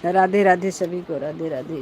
राधे राधे सभी को, Radhe Radhe.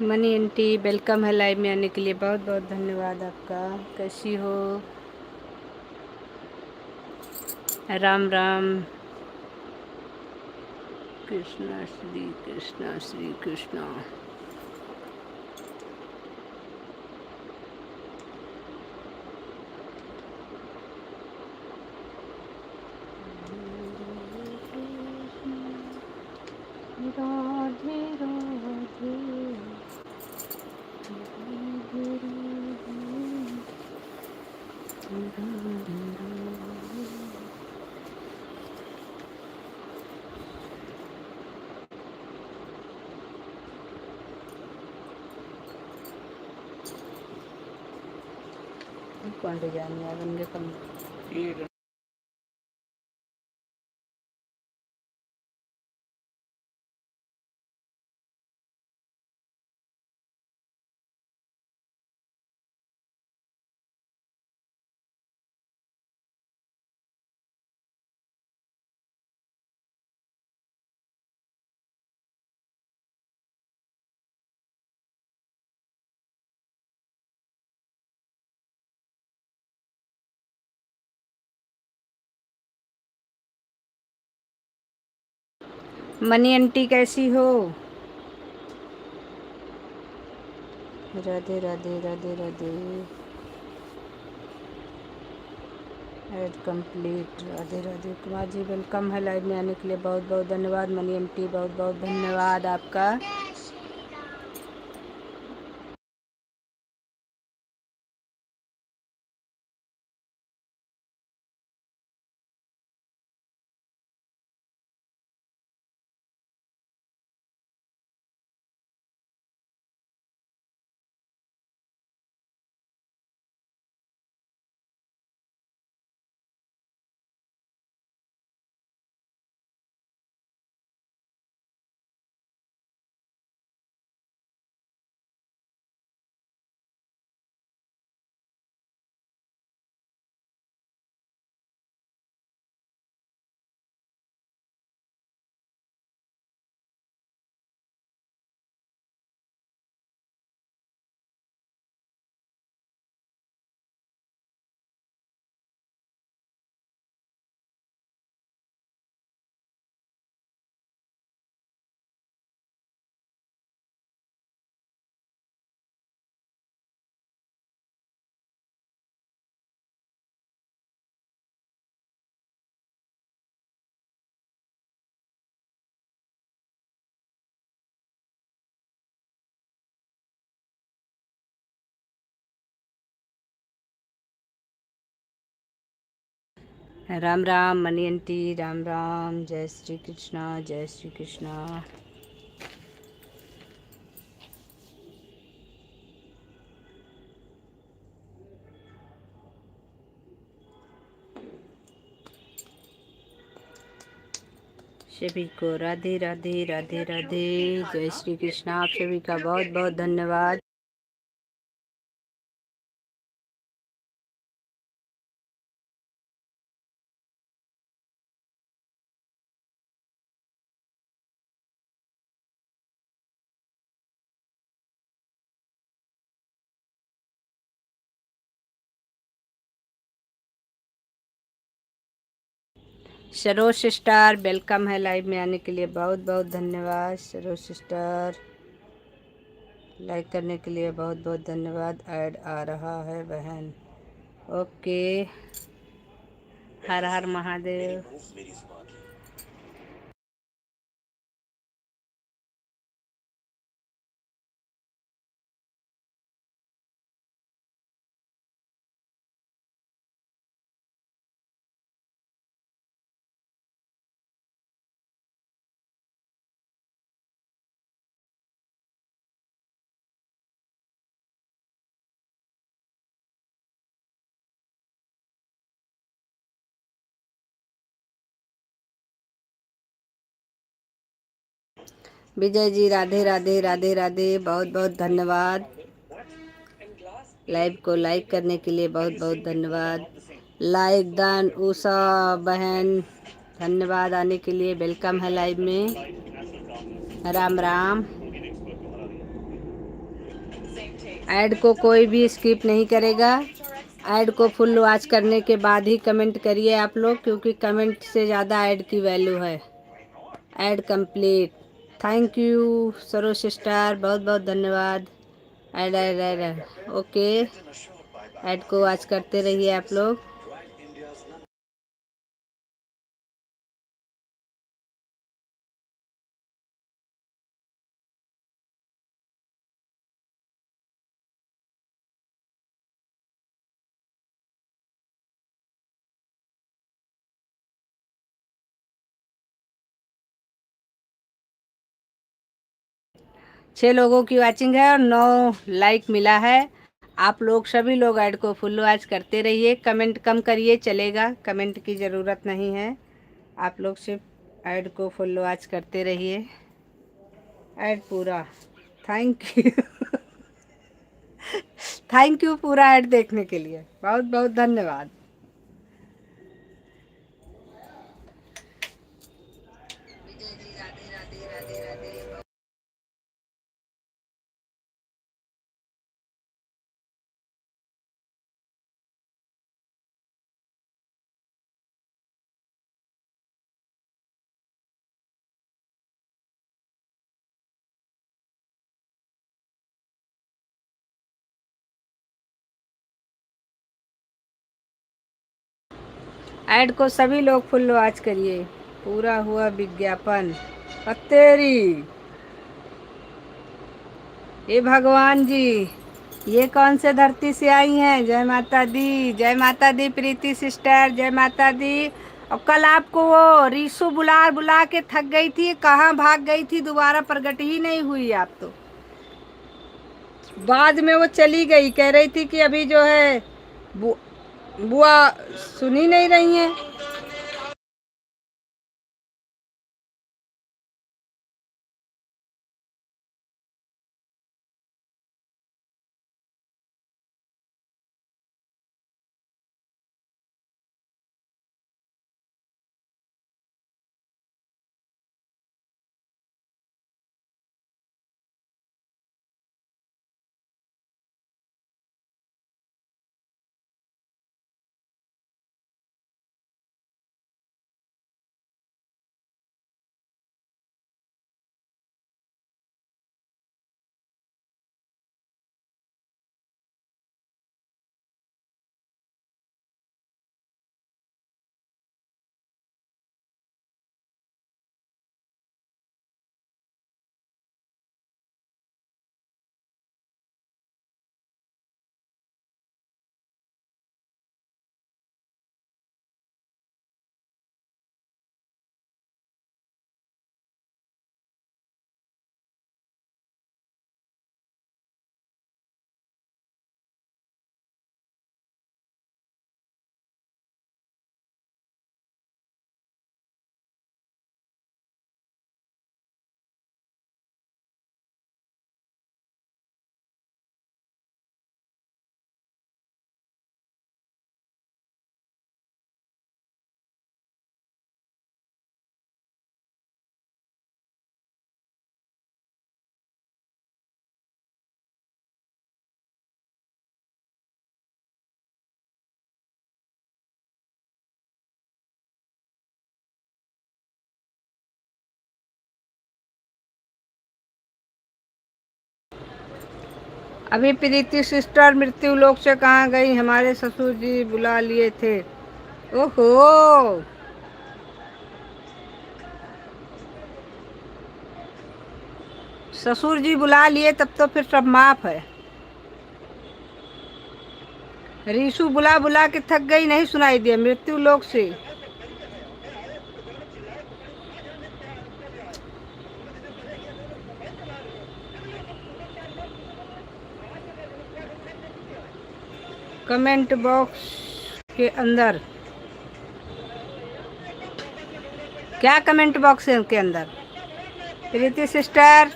Money aunty welcome है लाइव में आने के लिए, बहुत बहुत धन्यवाद आपका। कैसी हो? राम राम। कृष्णा श्री कृष्णा श्री कृष्णा। राधे राधे कौन डिजाइन है बन गया कम। मनी आंटी कैसी हो? Radhe Radhe Radhe Radhe. Add complete. Radhe Radhe. Kumar ji welcome है लाइव में आने के लिए, बहुत बहुत धन्यवाद। मनी आंटी बहुत बहुत धन्यवाद आपका। Ram Ram money aunty, Ram Ram. जय श्री कृष्णा, जय श्री कृष्णा। सभी को राधे राधे राधे राधे। जय श्री कृष्णा। आप सभी का बहुत बहुत धन्यवाद। सरोज सिस्टर वेलकम है लाइव में आने के लिए, बहुत बहुत धन्यवाद। सरोज सिस्टर लाइक करने के लिए बहुत बहुत धन्यवाद। ऐड आ रहा है बहन। ओके। हर हर महादेव। विजय जी राधे राधे राधे राधे, बहुत बहुत धन्यवाद। लाइव को लाइक करने के लिए बहुत बहुत धन्यवाद। Like done. उषा बहन धन्यवाद आने के लिए, वेलकम है लाइव में। राम राम। ऐड को कोई भी स्किप नहीं करेगा। ऐड को फुल वॉच करने के बाद ही कमेंट करिए आप लोग, क्योंकि कमेंट से ज़्यादा ऐड की वैल्यू है। Add complete. Thank you Saroj sister, बहुत बहुत धन्यवाद। Add ad add. Okay. Add को वॉच करते रहिए आप लोग। छः लोगों की वॉचिंग है और 9 लाइक मिला है। आप लोग सभी लोग ऐड को फुल वॉच करते रहिए। कमेंट कम करिए चलेगा, कमेंट की ज़रूरत नहीं है। आप लोग सिर्फ ऐड को फुल वॉच करते रहिए। ऐड पूरा। Thank you. थैंक यू पूरा ऐड देखने के लिए, बहुत बहुत धन्यवाद। ऐड को सभी लोग फुल वॉच करिए। पूरा हुआ विज्ञापन। तेरी हे भगवान जी, ये कौन से धरती से आई हैं? जय माता दी, जय माता दी प्रीति सिस्टर, जय माता दी। और कल आपको वो रीशु बुला बुला के थक गई थी, कहाँ भाग गई थी? दोबारा प्रकट ही नहीं हुई आप तो। बाद में वो चली गई, कह रही थी कि अभी जो है बुआ सुनी नहीं रही हैं। अभी प्रीति सिस्टर मृत्यु लोक से कहाँ गई? हमारे ससुर जी बुला लिए थे। ओहो, ससुर जी बुला लिए, तब तो फिर सब माफ है। रीशु बुला बुला के थक गई, नहीं सुनाई दिया मृत्यु लोक से। कमेंट बॉक्स के अंदर क्या कमेंट बॉक्स है उनके अंदर? Preeti sister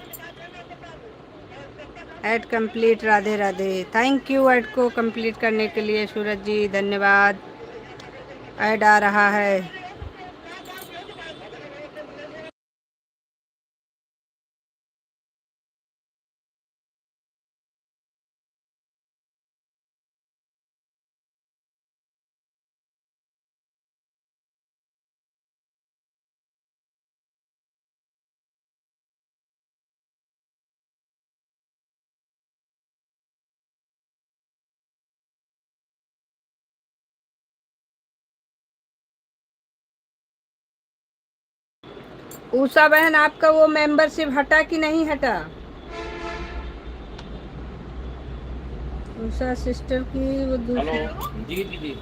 add complete, Radhe Radhe. Thank you add को कंप्लीट करने के लिए सूरज जी, धन्यवाद। ऐड आ रहा है। उषा बहन, आपका वो मेंबरशिप हटा कि नहीं हटा? उषा सिस्टर की वो दूसरी। जी जी।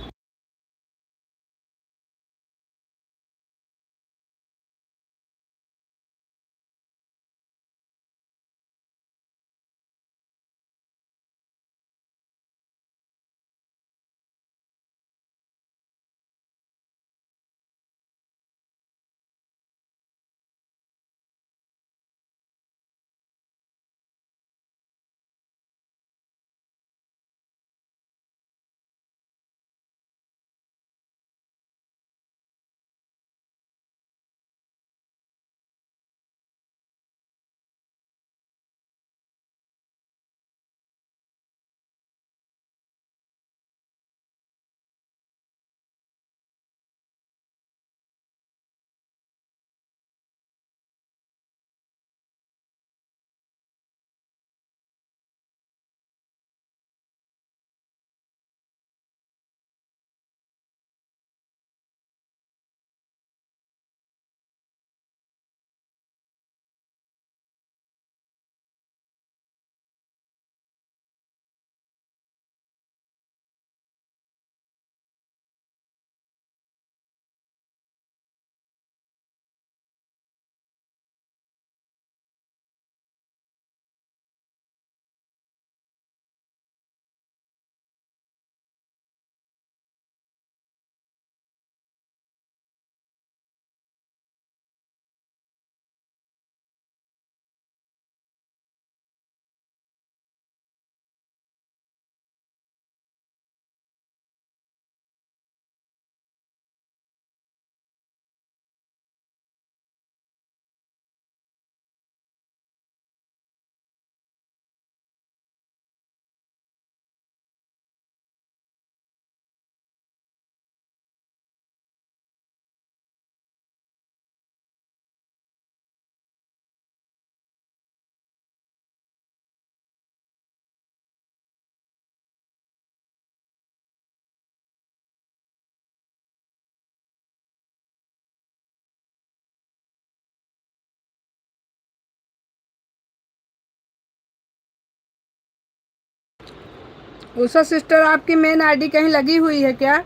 उषा सिस्टर, आपकी मेन आईडी कहीं लगी हुई है क्या?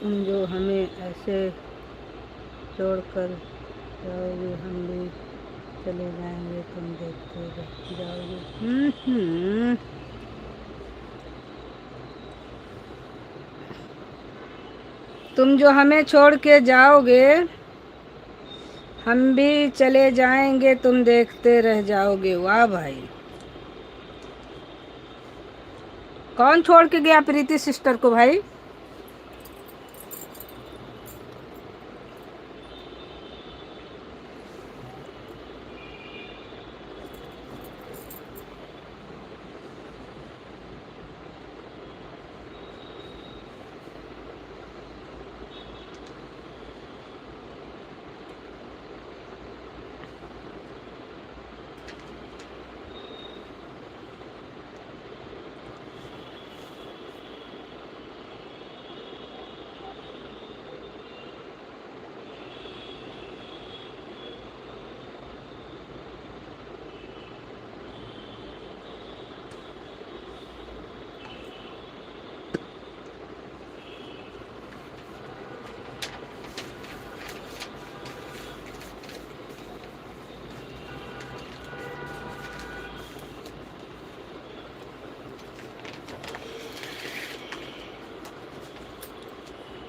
तुम जो हमें ऐसे छोड़कर जाओगे, हम भी चले जाएंगे, तुम देखते रह जाओगे। तुम जो हमें छोड़ के जाओगे, हम भी चले जाएंगे, तुम देखते रह जाओगे। वाह भाई, कौन छोड़ के गया प्रीति सिस्टर को भाई?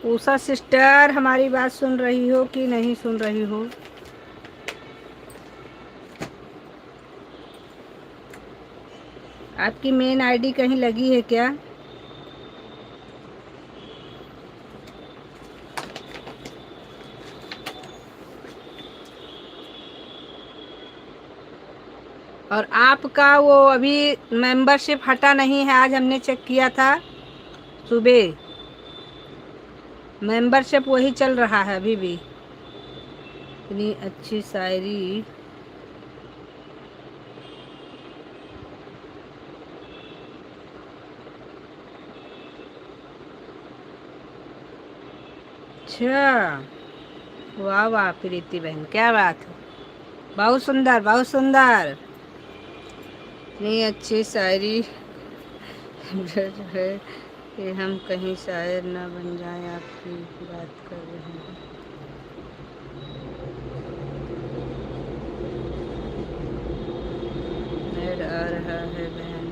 उषा सिस्टर, हमारी बात सुन रही हो कि नहीं सुन रही हो? आपकी मेन आईडी कहीं लगी है क्या? और आपका वो अभी मेंबरशिप हटा नहीं है, आज हमने चेक किया था सुबह। मेंबरशिप वही चल रहा है अभी भी। इतनी अच्छी शायरी। अच्छा, वाह वाह प्रीति बहन, क्या बात है। बहुत सुंदर, बहुत सुंदर। इतनी अच्छी शायरी है कि हम कहीं शायर ना बन जाएं, आपकी बात कर रहे हैं। ऐड आ रहा है बहन।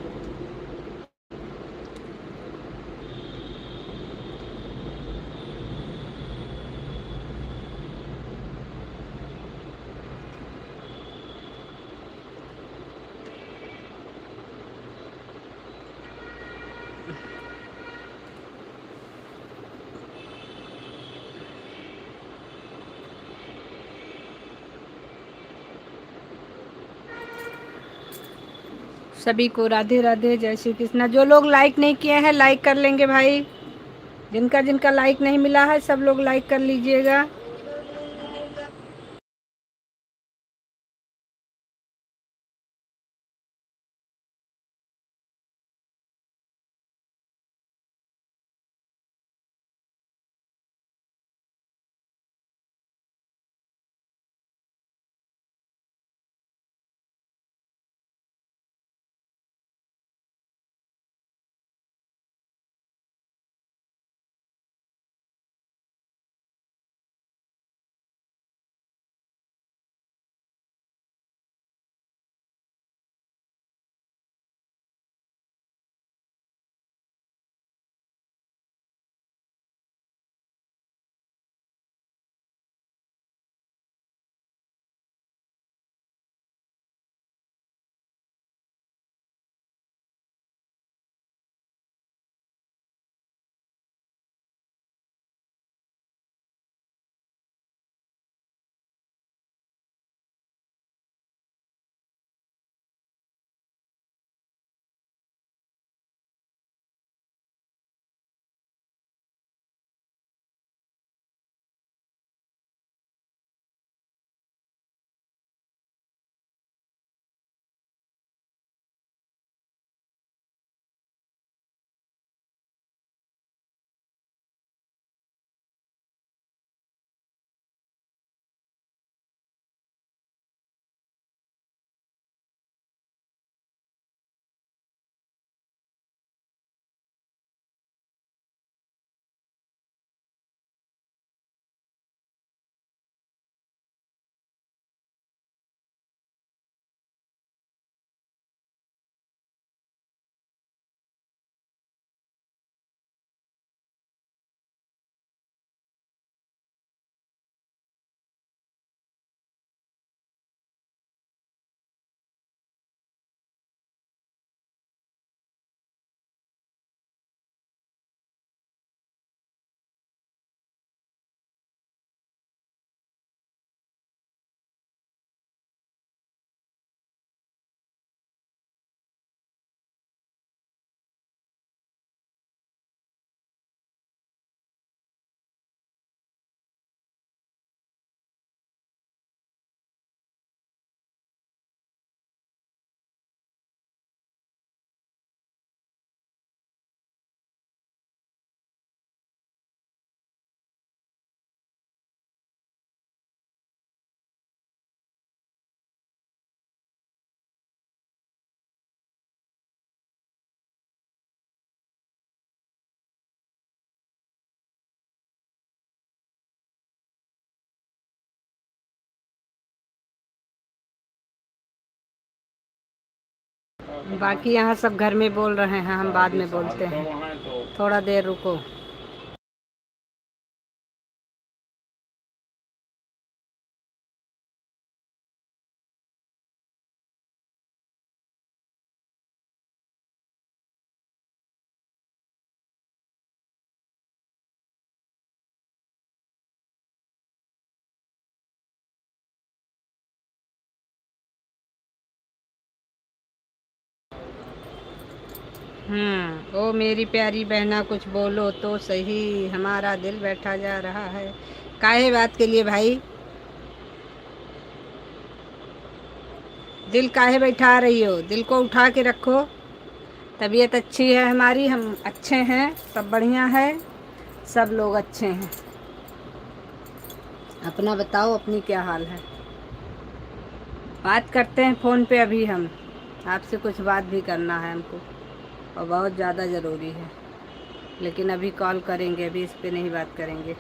सभी को राधे राधे, जय श्री कृष्णा। जो लोग लाइक नहीं किए हैं लाइक कर लेंगे भाई। जिनका जिनका लाइक नहीं मिला है सब लोग लाइक कर लीजिएगा। बाकी यहाँ सब घर में बोल रहे हैं, हम बाद में बोलते हैं, थोड़ा देर रुको। ओ मेरी प्यारी बहना कुछ बोलो तो सही, हमारा दिल बैठा जा रहा है। काहे बात के लिए भाई? दिल काहे बैठा रही हो? दिल को उठा के रखो। तबीयत अच्छी है हमारी, हम अच्छे हैं, सब बढ़िया है, सब लोग अच्छे हैं। अपना बताओ, अपनी क्या हाल है? बात करते हैं फ़ोन पे अभी हम, आपसे कुछ बात भी करना है हमको और बहुत ज़्यादा ज़रूरी है, लेकिन अभी कॉल करेंगे, अभी इस पे नहीं बात करेंगे।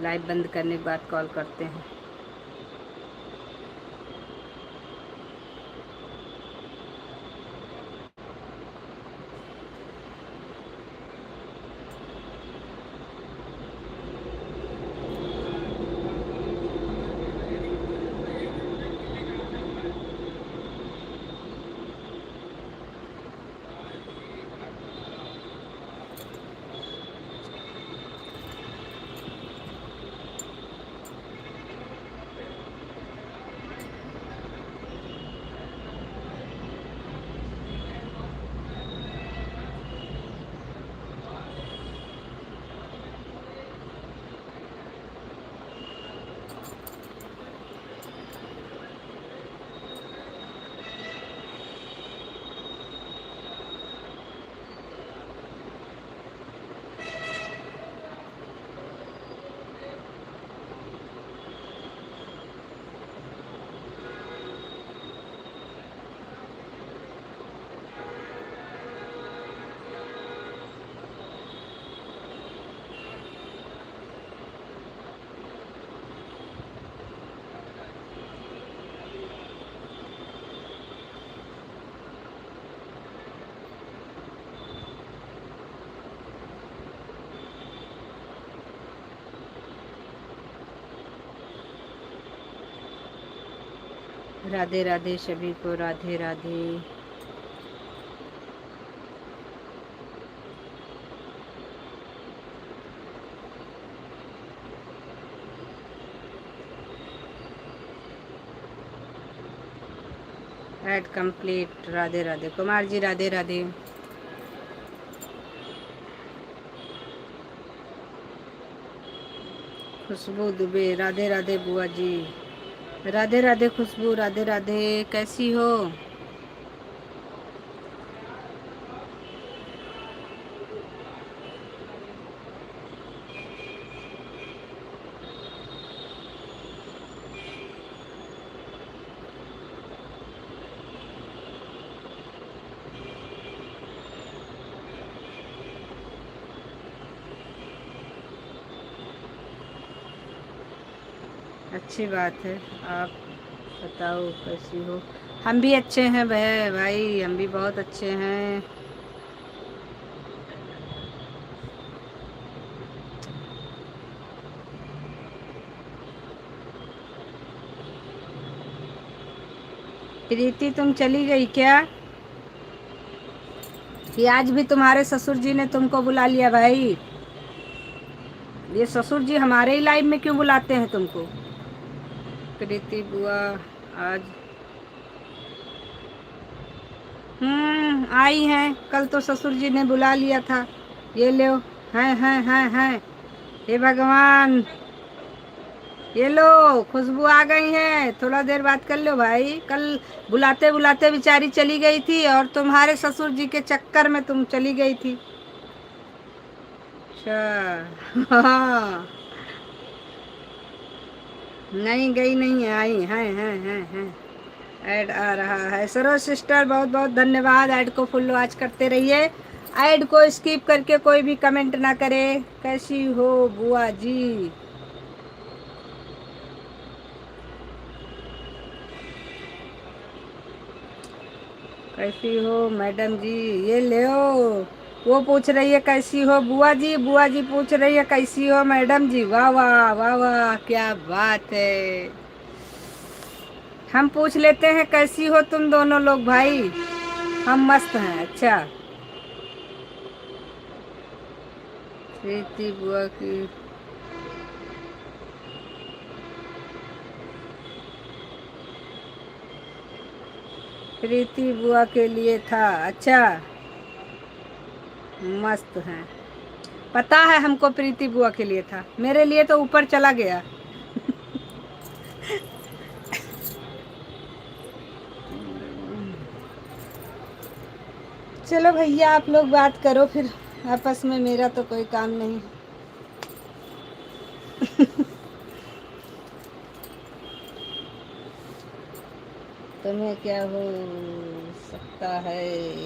लाइव बंद करने के बाद कॉल करते हैं। राधे राधे सभी को, राधे राधे। Add complete. राधे राधे कुमार जी, राधे राधे। खुशबू दुबे, राधे राधे बुआ जी। राधे राधे खुशबू, राधे राधे, कैसी हो? अच्छी बात है। आप बताओ कैसी हो? हम भी अच्छे हैं भाई, हम भी बहुत अच्छे हैं। प्रीति तुम चली गई क्या? कि आज भी तुम्हारे ससुर जी ने तुमको बुला लिया भाई? ये ससुर जी हमारे ही लाइव में क्यों बुलाते हैं तुमको? प्रीति बुआ आज आई हैं। कल तो ससुर जी ने बुला लिया था। ये लो, हैं। हे भगवान, ये लो खुशबू आ गई है। थोड़ा देर बात कर लो भाई। कल बुलाते बुलाते बेचारी चली गई थी और तुम्हारे ससुर जी के चक्कर में तुम चली गई थी। अच्छा हाँ, नहीं गई नहीं है, आई हैं। ऐड आ रहा है। सरोज सिस्टर बहुत बहुत धन्यवाद। ऐड को फुल वॉच करते रहिए। ऐड को स्किप करके कोई भी कमेंट ना करे। कैसी हो बुआ जी? कैसी हो मैडम जी? ये ले वो पूछ रही है कैसी हो बुआ जी। बुआ जी पूछ रही है कैसी हो मैडम जी। वाह वाह वाह वाह, क्या बात है। हम पूछ लेते हैं कैसी हो तुम दोनों लोग भाई। हम मस्त हैं। अच्छा, प्रीति बुआ की। प्रीति बुआ के लिए था। अच्छा, मस्त हैं। पता है हमको प्रीति बुआ के लिए था, मेरे लिए तो ऊपर चला गया। चलो भैया आप लोग बात करो फिर आपस में, मेरा तो कोई काम नहीं। तुम्हें क्या हो सकता है?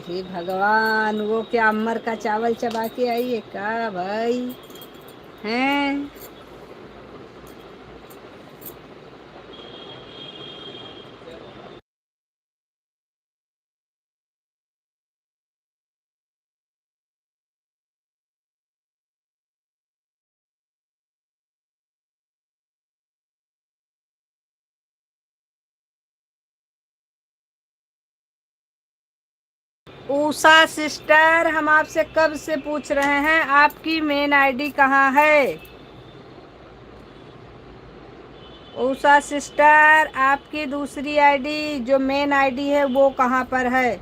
हे भगवान, वो क्या अम्मर का चावल चबा के आई है क्या भाई? हैं? उषा सिस्टर, हम आपसे कब से पूछ रहे हैं आपकी मेन आईडी कहाँ है? उषा सिस्टर, आपकी दूसरी आईडी जो मेन आईडी है वो कहाँ पर है?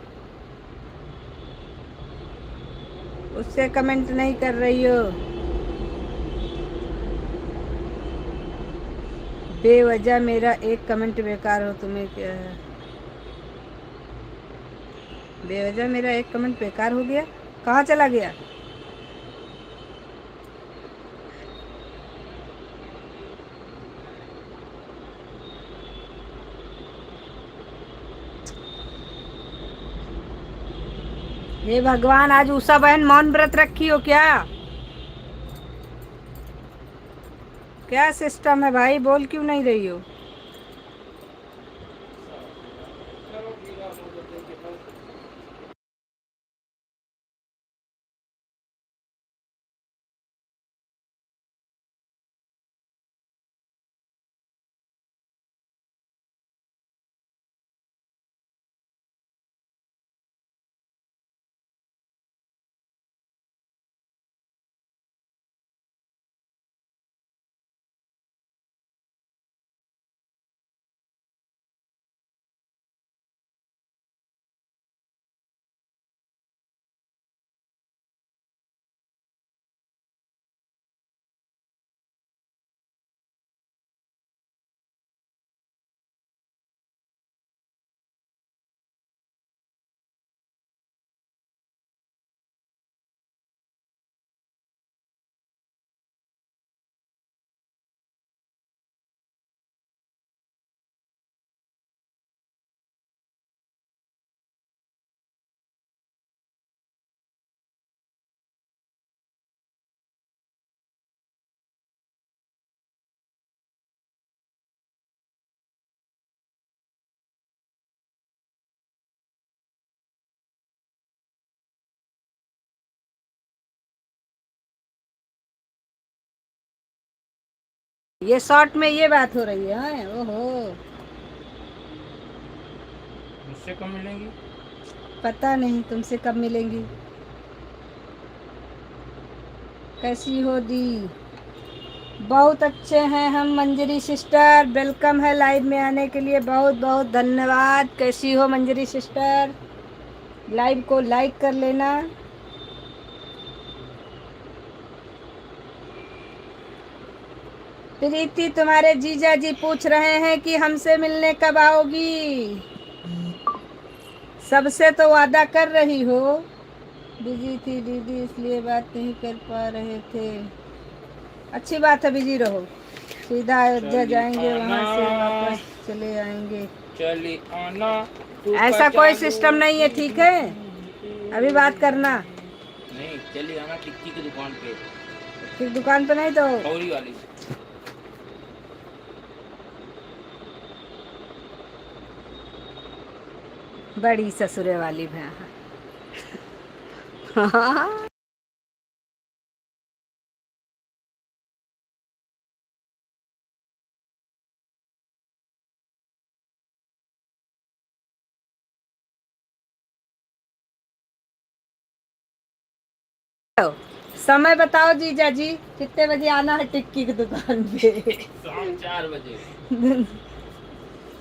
उससे कमेंट नहीं कर रही हो। बेवजह मेरा एक कमेंट बेकार हो, तुम्हें क्या है? बेवजह मेरा एक कमेंट बेकार हो गया? कहाँ चला गया? हे भगवान, आज उषा बहन मौन व्रत रखी हो क्या? क्या सिस्टम है भाई, बोल क्यों नहीं रही हो? ये शॉर्ट में ये बात हो रही है? ओहो, मुझसे कब मिलेंगी? पता नहीं तुमसे कब मिलेंगी। कैसी हो दी? बहुत अच्छे हैं हम मंजरी सिस्टर, वेलकम है लाइव में आने के लिए, बहुत बहुत धन्यवाद। कैसी हो मंजरी सिस्टर? लाइव को लाइक कर लेना। प्रीति, तुम्हारे जीजा जी पूछ रहे हैं कि हमसे मिलने कब आओगी? सबसे तो वादा कर रही हो। बिजी थी दीदी इसलिए बात नहीं कर पा रहे थे। अच्छी बात है, बिजी रहो। सीधा अयोध्या जाएंगे, वहाँ से वापस चले आएंगे। चली आना। ऐसा कोई सिस्टम नहीं है, ठीक है? अभी बात करना। नहीं, चली आना टिक्की की दुकान पे। फिर दुकान पे नहीं तो खौरी वाली। बड़ी ससुरे वाली भैया। हाँ। समय बताओ जीजा जी, कितने बजे आना है टिक्की की दुकान पे? शाम 4 बजे।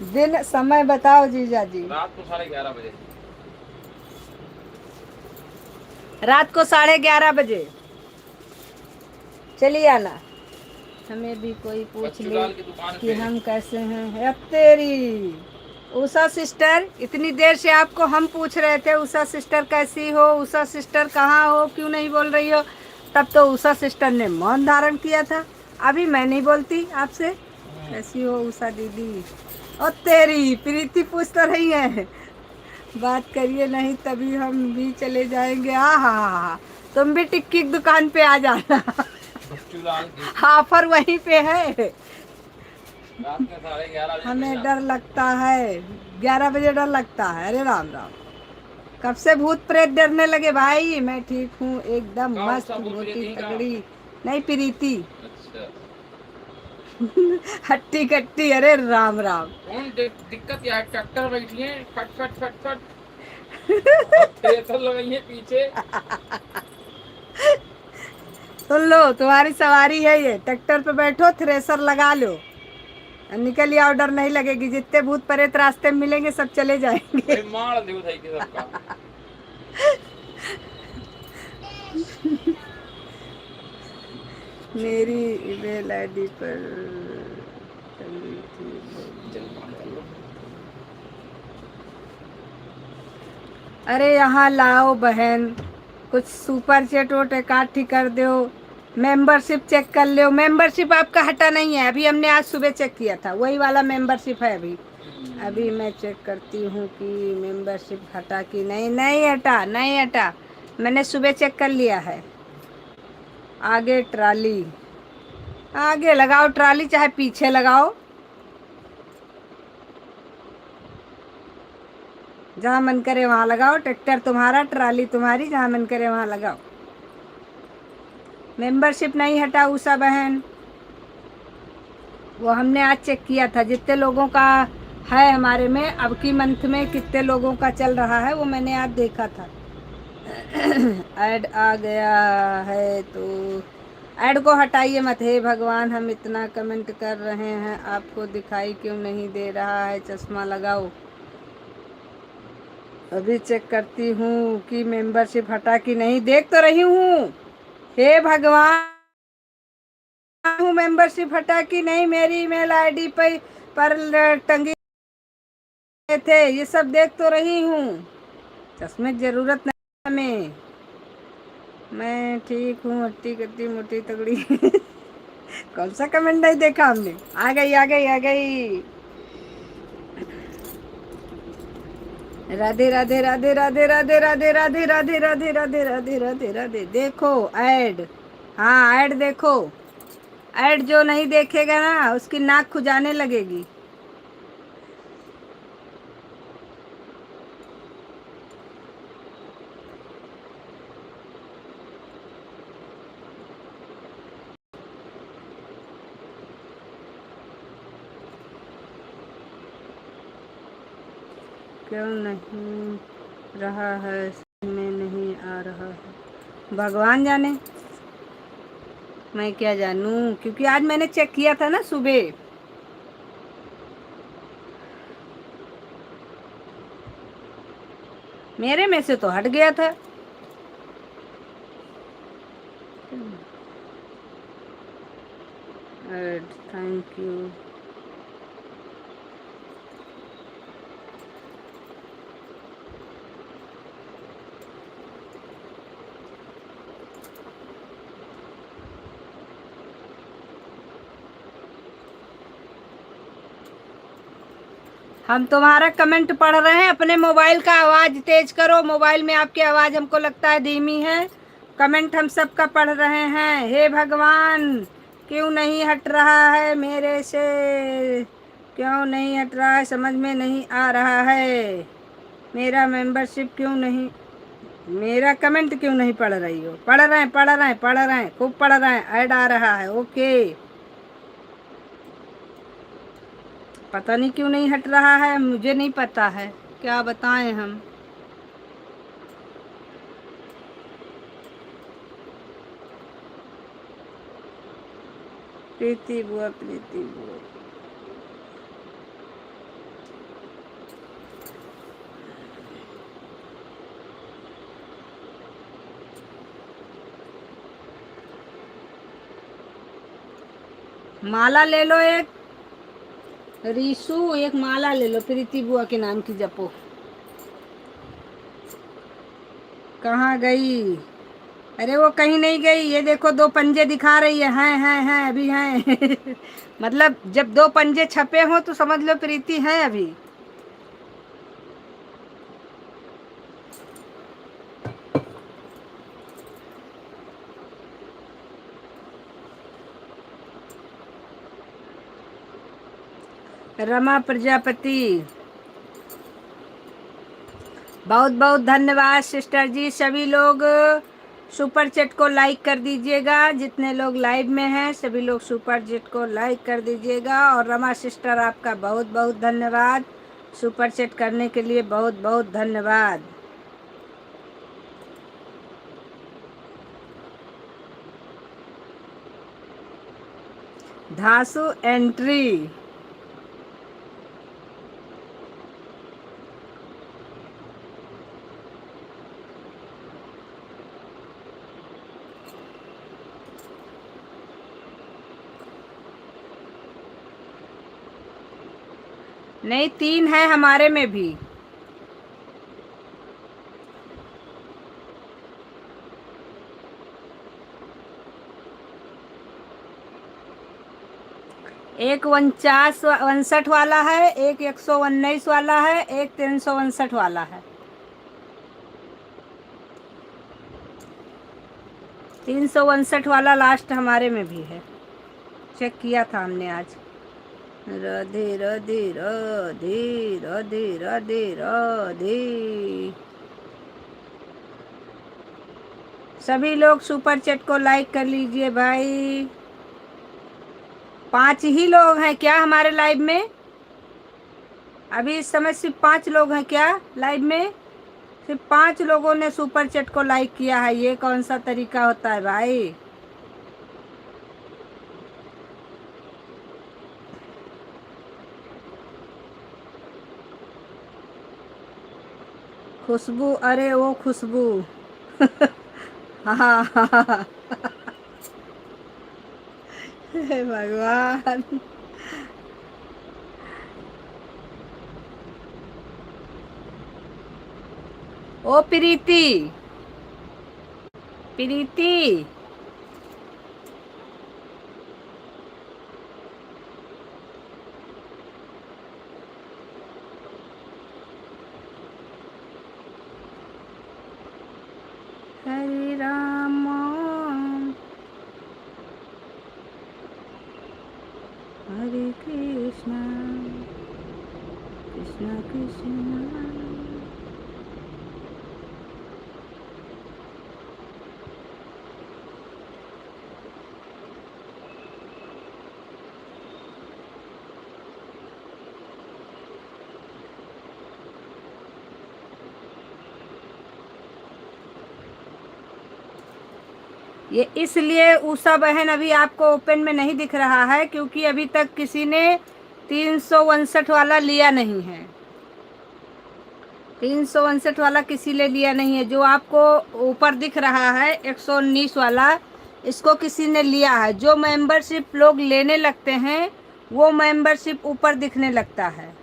दिन समय बताओ जीजा जी। रात को 11:30 बजे। रात को 11:30 बजे चलिए आना। हमें भी कोई पूछ बच्चू ले लाल की दुकान कि पे। हम कैसे हैं। अब तेरी उषा सिस्टर, इतनी देर से आपको हम पूछ रहे थे उषा सिस्टर कैसी हो, उषा सिस्टर कहाँ हो, क्यों नहीं बोल रही हो। तब तो उषा सिस्टर ने मौन धारण किया था। अभी मैं नहीं बोलती आपसे। कैसी हो उषा दीदी? और तेरी प्रीति पूछ तो रही है। बात करिए नहीं तभी हम भी चले जाएंगे। हाँ, तुम भी टिक्की की दुकान पे आ जाना। बच्चू लाल की ऑफर वहीं पे है। रात में 11:30 बजे मिल हमें जाना। डर लगता है, 11 बजे डर लगता है। अरे राम राम, कब से भूत प्रेत डरने लगे भाई? मैं ठीक हूँ एकदम कौन सा मस्त भूत मोटी प्रीति का? तगड़ी। नहीं प्रीति। अच्छा। हट्टी कट्टी। अरे राम राम। कौन दिक्कत क्या है? ट्रैक्टर बैठी है, फट फट फट फट और थ्रेसर लगाई है पीछे। सुन लो, तुम्हारी सवारी है ये। ट्रैक्टर पे बैठो, थ्रेसर लगा लो, निकल आओ। डर नहीं लगेगी। जितने भूत प्रेत रास्ते में मिलेंगे सब चले जाएंगे। भाई मार दे उठाई के सबका। मेरी ईमेल आईडी पर चली थी। चल काम कर लो। अरे यहाँ लाओ बहन, कुछ सुपर चैट वोट इकट्ठी कर दो। मेंबरशिप चेक कर लो। मेंबरशिप आपका हटा नहीं है अभी, हमने आज सुबह चेक किया था, वही वाला मेंबरशिप है अभी। अभी मैं चेक करती हूँ कि मेंबरशिप हटा कि नहीं। नहीं हटा, नहीं हटा, मैंने सुबह चेक कर लिया है। आगे ट्राली, आगे लगाओ ट्राली, चाहे पीछे लगाओ, जहाँ मन करे वहाँ लगाओ। ट्रैक्टर तुम्हारा, ट्राली तुम्हारी, जहाँ मन करे वहाँ लगाओ। मेंबरशिप नहीं हटा उषा बहन, वो हमने आज चेक किया था। जितने लोगों का है हमारे में, अब की मंथ में कितने लोगों का चल रहा है वो मैंने आज देखा था। ऐड आ गया है तो ऐड को हटाइए मत। हे भगवान, हम इतना कमेंट कर रहे हैं, आपको दिखाई क्यों नहीं दे रहा है? चश्मा लगाओ। अभी चेक करती हूँ कि मेंबरशिप हटा कि नहीं। देख तो रही हूँ। हे भगवान, हूँ मेंबरशिप हटा कि नहीं। मेरी ईमेल आईडी पर टंगी थे, ये सब देख तो रही हूँ। चश्मे की जरूरत नहीं हमें। मैं ठीक हूँ, हट्टी कट्टी मोटी तगड़ी। कौन सा कमेंट नहीं देखा हमने? आ गई आ गई आ गई। राधे राधे राधे राधे राधे राधे राधे राधे राधे राधे राधे राधे राधे। देखो ऐड, हाँ ऐड देखो। ऐड जो नहीं देखेगा ना उसकी नाक खुजाने लगेगी। क्यों नहीं रहा है? में नहीं आ रहा है, भगवान जाने, मैं क्या जानूं। क्योंकि आज मैंने चेक किया था ना सुबह। मेरे में से तो हट गया था। Thank you. हम तुम्हारा कमेंट पढ़ रहे हैं। अपने मोबाइल का आवाज़ तेज करो। मोबाइल में आपकी आवाज़ हमको लगता है धीमी है। कमेंट हम सबका पढ़ रहे हैं। हे भगवान, क्यों नहीं हट रहा है मेरे से? क्यों नहीं हट रहा है? समझ में नहीं आ रहा है। मेरा मेंबरशिप क्यों नहीं, मेरा कमेंट क्यों नहीं पढ़ रही हो? पढ़ रहे हैं, पढ़ रहे हैं, पढ़ रहे हैं, खूब पढ़ रहे हैं, ऐड आ रहा है। ओके, पता नहीं क्यों नहीं हट रहा है, मुझे नहीं पता है, क्या बताएं हम। प्रीति बुआ, प्रीति बुआ, माला ले लो एक, रीशु एक माला ले लो प्रीति बुआ के नाम की, जपो। कहाँ गई? अरे वो कहीं नहीं गई, ये देखो 2 पंजे दिखा रही है, हैं अभी हैं। मतलब जब 2 पंजे छपे हो तो समझ लो प्रीति है अभी। रमा प्रजापति, बहुत बहुत धन्यवाद सिस्टर जी। सभी लोग सुपर चैट को लाइक कर दीजिएगा, जितने लोग लाइव में हैं सभी लोग सुपर चैट को लाइक कर दीजिएगा। और रमा सिस्टर आपका बहुत बहुत धन्यवाद, सुपर चैट करने के लिए बहुत बहुत धन्यवाद। धासु एंट्री, नहीं 3 है हमारे में भी। एक 59 वाला है, एक 119 वाला है, एक 359 वाला है। 359 वाला लास्ट हमारे में भी है, चेक किया था हमने आज। राधे राधे राधे राधे राधे राधे। सभी लोग सुपर चैट को लाइक कर लीजिए भाई। 5 ही लोग हैं क्या हमारे लाइव में? अभी इस समय सिर्फ 5 लोग हैं क्या लाइव में? सिर्फ 5 लोगों ने सुपर चैट को लाइक किया है, ये कौन सा तरीका होता है भाई? खुशबू, अरे वो खुशबू। हाँ हाँ। हे भगवान। ओ प्रीति, प्रीति, हरे राम हरे कृष्णा कृष्णा कृष्णा। ये इसलिए उषा बहन अभी आपको ओपन में नहीं दिख रहा है क्योंकि अभी तक किसी ने 359 वाला लिया नहीं है। 359 वाला किसी ने लिया नहीं है। जो आपको ऊपर दिख रहा है 119 वाला, इसको किसी ने लिया है। जो मेंबरशिप लोग लेने लगते हैं वो मेंबरशिप ऊपर दिखने लगता है,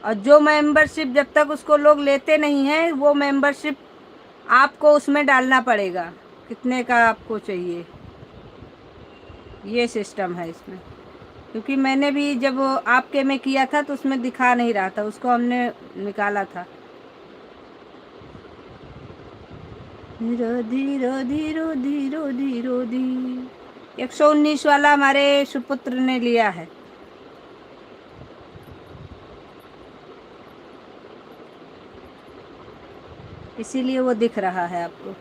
और जो मेंबरशिप जब तक उसको लोग लेते नहीं हैं वो मेंबरशिप आपको उसमें डालना पड़ेगा, कितने का आपको चाहिए, ये सिस्टम है इसमें। क्योंकि मैंने भी जब आपके में किया था तो उसमें दिखा नहीं रहा था, उसको हमने निकाला था। रोधी रोधी रोधी रोधी रोधी। 119 वाला हमारे सुपुत्र ने लिया है। इसीलिए वो दिख रहा है आपको।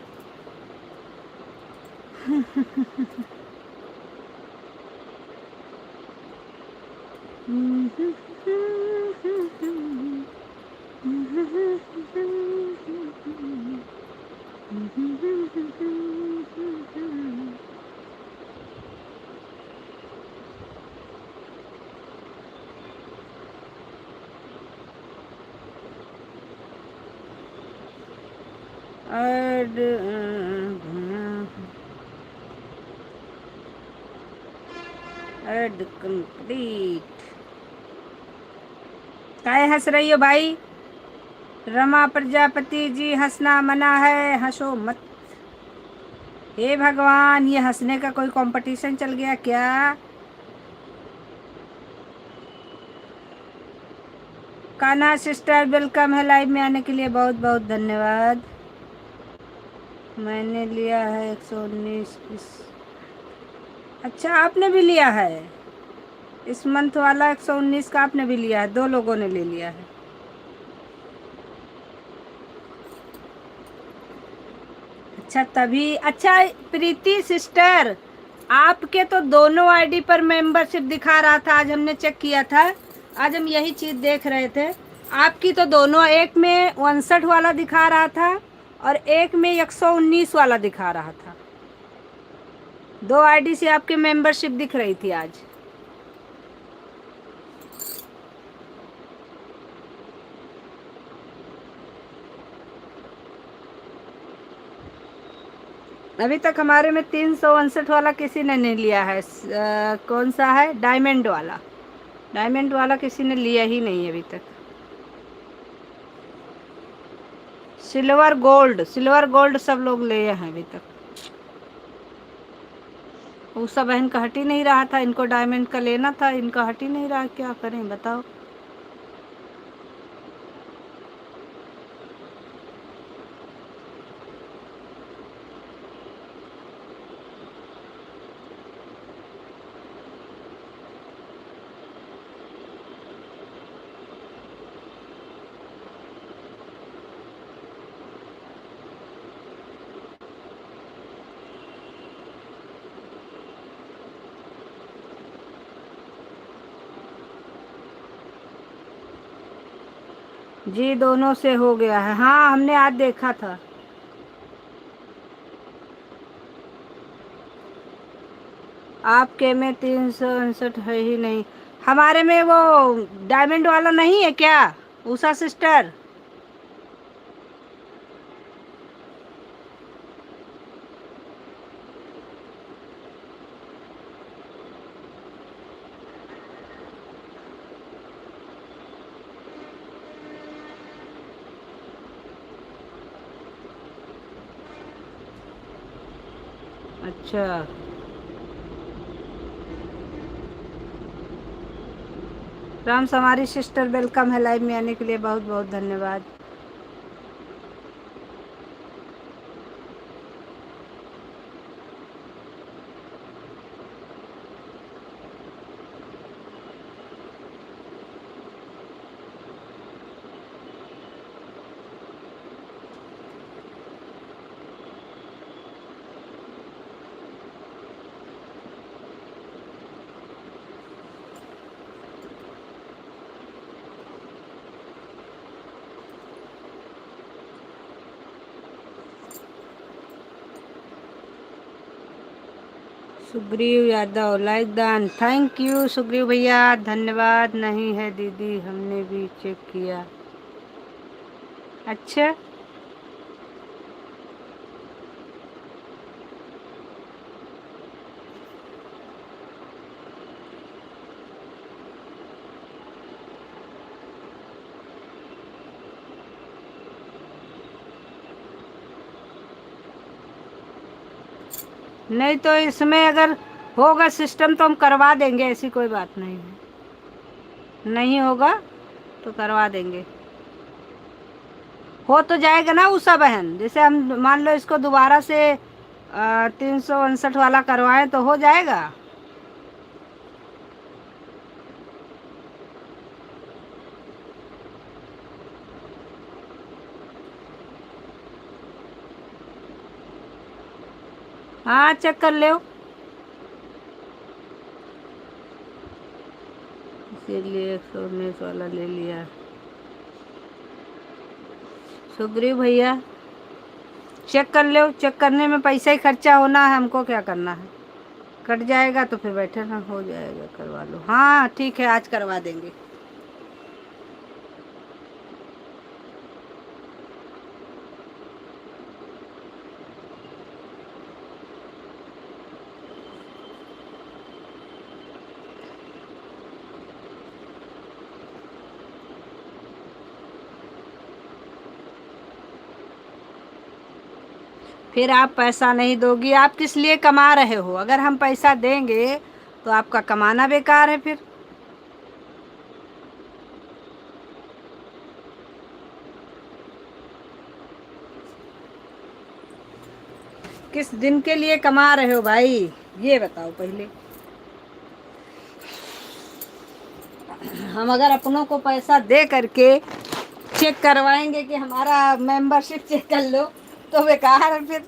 Add complete. काहे हंस रही हो भाई? रमा प्रजापति जी, हंसना मना है, हंसो मत। हे भगवान, ये हंसने का कोई कंपटीशन चल गया क्या? कान्हा सिस्टर वेलकम है, लाइव में आने के लिए बहुत बहुत धन्यवाद। मैंने लिया है 119 इस। अच्छा, आपने भी लिया है इस मंथ वाला 119 का? आपने भी लिया है, 2 लोगों ने ले लिया है। अच्छा तभी। अच्छा प्रीति सिस्टर, आपके तो दोनों आईडी पर मेंबरशिप दिखा रहा था, आज हमने चेक किया था, आज हम यही चीज देख रहे थे। आपकी तो दोनों, एक में 59 वाला दिखा रहा था और एक में 119 वाला दिखा रहा था। 2 आईडी से आपकी मेंबरशिप दिख रही थी आज। अभी तक हमारे में 359 वाला किसी ने नहीं लिया है। कौन सा है? डायमंड वाला। डायमंड वाला किसी ने लिया ही नहीं अभी तक। सिल्वर गोल्ड, सिल्वर गोल्ड सब लोग लिए हैं अभी तक। उषा बहन का हट ही नहीं रहा था, इनको डायमंड का लेना था, इनका हट ही नहीं रहा, क्या करें बताओ। जी दोनों से हो गया है, हाँ हमने आज देखा था। आपके में 359 है ही नहीं। हमारे में वो डायमंड वाला नहीं है क्या उषा सिस्टर? अच्छा, राम हमारी सिस्टर वेलकम है, लाइव में आने के लिए बहुत बहुत धन्यवाद। सुग्रीव यादव लाइक दान, थैंक यू सुग्रीव भैया, धन्यवाद। नहीं है दीदी, हमने भी चेक किया। अच्छा, नहीं तो इसमें अगर होगा सिस्टम तो हम करवा देंगे, ऐसी कोई बात नहीं है। नहीं होगा तो करवा देंगे। हो तो जाएगा ना उषा बहन, जैसे हम मान लो इसको दोबारा से 359 वाला करवाएं तो हो जाएगा। हाँ चेक कर लो, इसीलिए 119 वाला ले लिया। सुग्रीव भैया चेक कर लो, चेक करने में पैसा ही खर्चा होना है, हमको क्या करना है। कट जाएगा तो फिर बैठे ना, हो जाएगा, करवा लो। हाँ ठीक है, आज करवा देंगे। फिर आप पैसा नहीं दोगी, आप किस लिए कमा रहे हो? अगर हम पैसा देंगे तो आपका कमाना बेकार है फिर। किस दिन के लिए कमा रहे हो भाई, ये बताओ पहले। हम अगर अपनों को पैसा दे करके चेक करवाएंगे कि हमारा मेंबरशिप चेक कर लो, तो बेकार है फिर।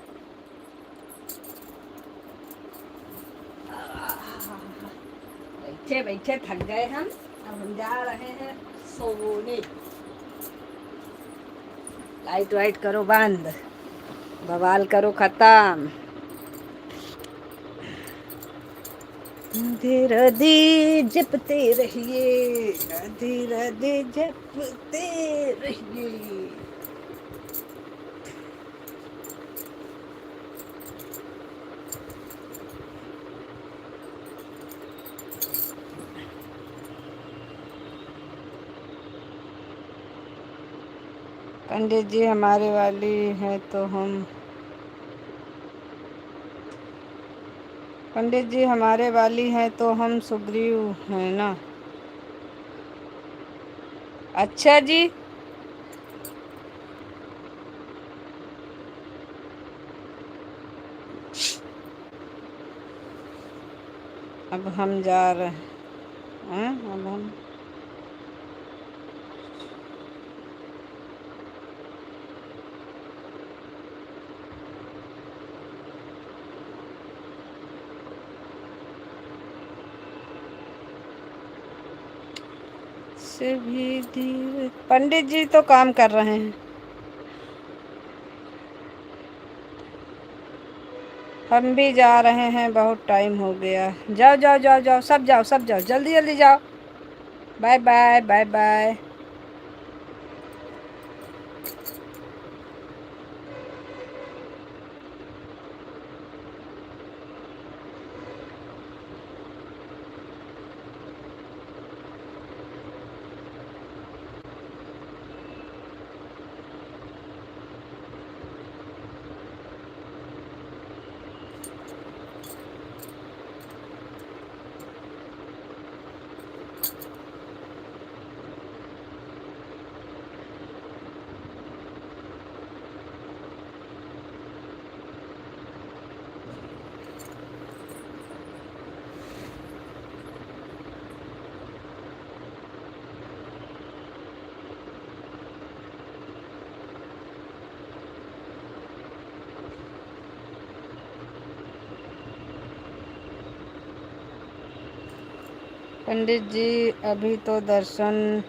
बैठे बैठे थक गए हम, अब हम जा रहे हैं सोने। लाइट वाइट करो बंद, बवाल करो खत्म। राधे राधे जपते रहिए, राधे राधे जपते रहिए। पंडित जी हमारे वाली है तो हम, पंडित जी हमारे वाली हैं तो हम सुग्रीव हैं ना। अच्छा जी, अब हम जा रहे हैं, अब हम से भी धीरे। पंडित जी तो काम कर रहे हैं, हम भी जा रहे हैं, बहुत टाइम हो गया। जाओ जाओ जाओ जाओ, सब जाओ, सब जाओ, जल्दी जल्दी जाओ। Bye bye bye bye. Pandit ji अभी तो दर्शन,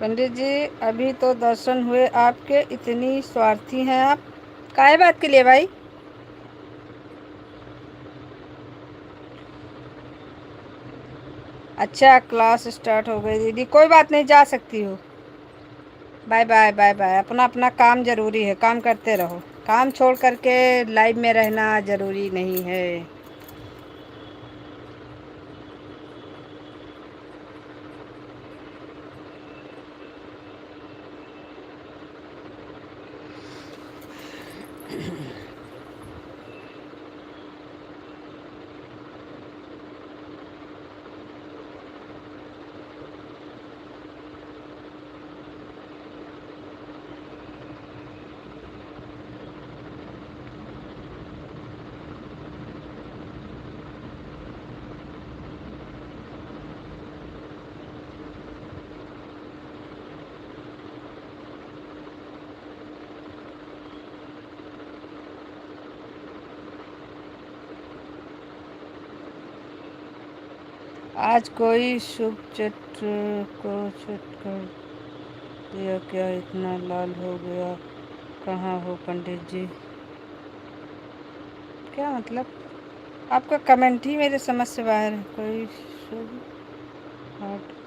पंडित जी अभी तो दर्शन हुए आपके, इतनी स्वार्थी हैं आप। काहे बात के लिए भाई? अच्छा क्लास स्टार्ट हो गई दीदी, कोई बात नहीं, जा सकती हो। Bye bye bye bye. अपना अपना काम ज़रूरी है, काम करते रहो, काम छोड़ करके लाइव में रहना ज़रूरी नहीं है। आज कोई शुभ चित्र को छुट कर दिया क्या? इतना लाल हो गया? कहाँ हो पंडित जी? क्या मतलब? आपका कमेंट ही मेरे समझ से बाहर है। कोई शुभ हार्ट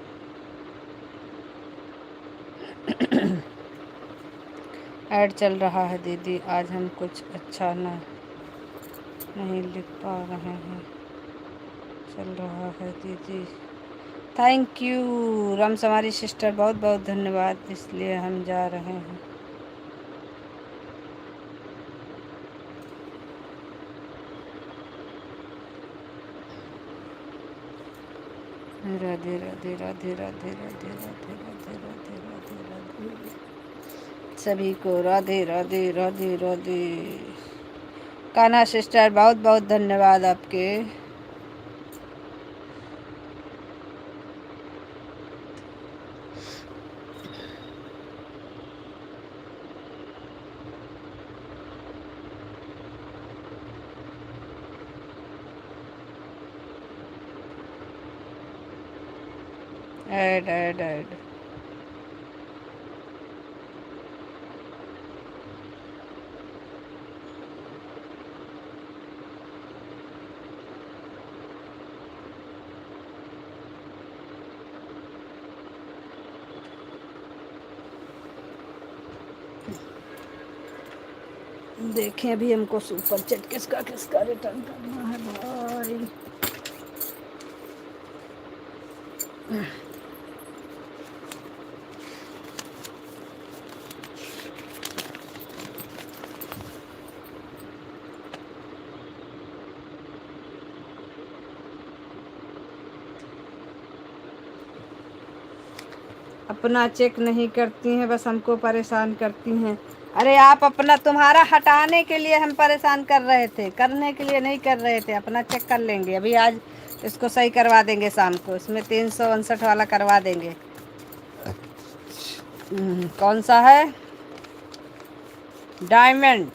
ऐड चल रहा है दीदी। आज हम कुछ अच्छा नहीं लिख पा रहे हैं। चल रहा है दीदी। थैंक यू रम्स हमारी सिस्टर, बहुत बहुत धन्यवाद। इसलिए हम जा रहे हैं। राधे राधे राधे राधे राधे राधे राधे राधे राधे राधे सभी को राधे राधे राधे राधे। कान्हा सिस्टर बहुत बहुत धन्यवाद आपके। ऐड ऐड ऐड देखें अभी हमको सुपर चैट किसका किसका रिटर्न करना है भाई। अपना चेक नहीं करती हैं, बस हमको परेशान करती हैं। अरे आप अपना, तुम्हारा हटाने के लिए हम परेशान कर रहे थे, करने के लिए नहीं कर रहे थे। अपना चेक कर लेंगे अभी। आज इसको सही करवा देंगे शाम को। इसमें 359 वाला करवा देंगे। कौन सा है? डायमंड।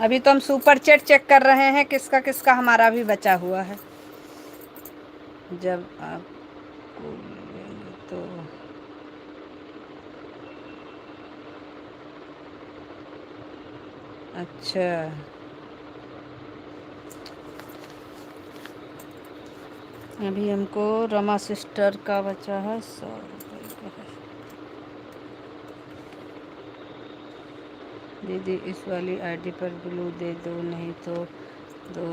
अभी तो हम सुपर चैट चेक कर रहे हैं किसका किसका हमारा भी बचा हुआ है। जब आपको मिलेंगे तो अच्छा। अभी हमको रमा सिस्टर का बचा है 100 रुपये का है। दीदी इस वाली आईडी पर ब्लू दे दो, नहीं तो दो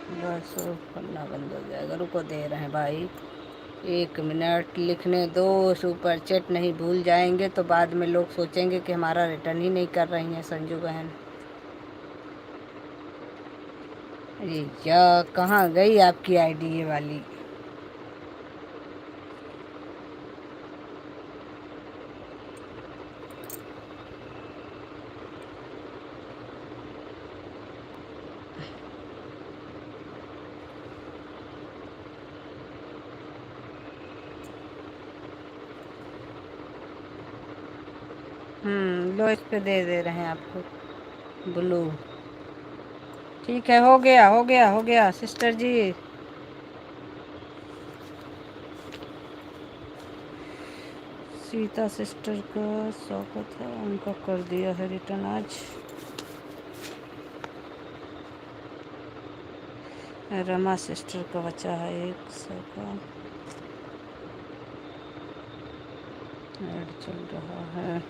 बस पन्ना बंद हो जाएगा। रुको दे रहे हैं भाई, 1 मिनट लिखने दो। सुपर चैट नहीं भूल जाएंगे तो बाद में लोग सोचेंगे कि हमारा रिटर्न ही नहीं कर रही हैं संजू बहन। अरे क्या, कहाँ गई आपकी आईडी ये वाली? लो इस पे दे रहे हैं आपको ब्लू। ठीक है, हो गया हो गया हो गया सिस्टर जी। सीता सिस्टर का स्वागत है, उनका कर दिया है रिटर्न आज। रमा सिस्टर का बचा है 100 का। ऐड चल रहा है।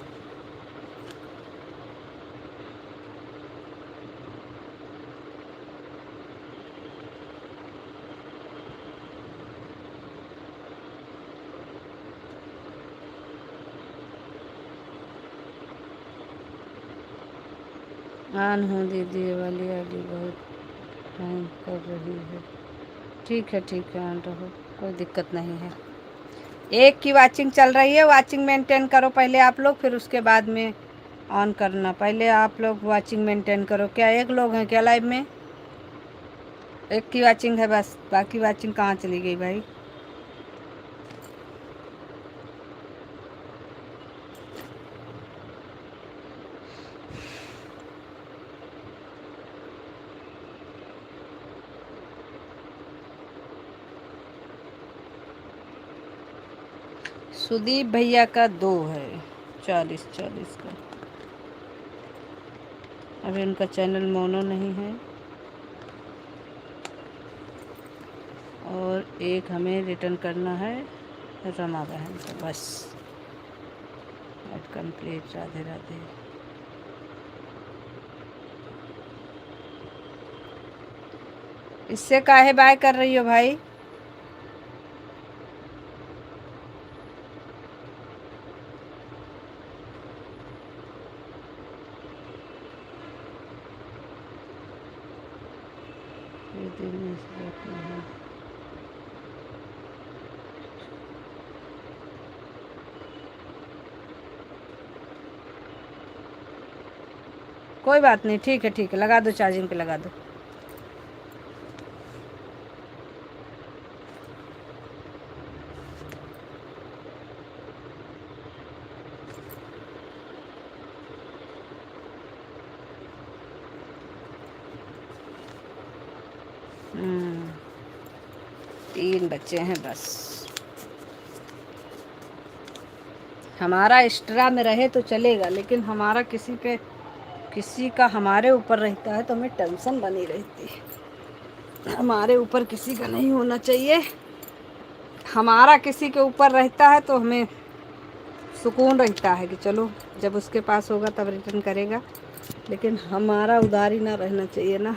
ऑन हूँ दीदी, ये वाली आईडी बहुत हैंग कर रही है। ठीक है ऑन रहो, कोई दिक्कत नहीं है। एक की वाचिंग चल रही है, वाचिंग मेंटेन करो पहले आप लोग, फिर उसके बाद में ऑन करना। पहले आप लोग वाचिंग मेंटेन करो। क्या एक लोग हैं क्या लाइव में? एक की वाचिंग है बस, बाकी वाचिंग कहाँ चली गई भाई? सुदीप भैया का 2 है 40 का। अभी उनका चैनल मोनो नहीं है। और एक हमें रिटर्न करना है रमा बहन का, बस। Ad complete. राधे राधे। इससे काहे बाय कर रही हो भाई? ये दिन में इस बात नहीं। कोई बात नहीं, ठीक है ठीक है, लगा दो, चार्जिंग पे लगा दो। हम्म, 3 बच्चे हैं बस। हमारा एक्स्ट्रा में रहे तो चलेगा, लेकिन हमारा किसी का हमारे ऊपर रहता है तो हमें टेंशन बनी रहती है। हमारे ऊपर किसी का नहीं होना चाहिए। हमारा किसी के ऊपर रहता है तो हमें सुकून रहता है कि चलो जब उसके पास होगा तब रिटर्न करेगा, लेकिन हमारा उधारी ना रहना चाहिए ना।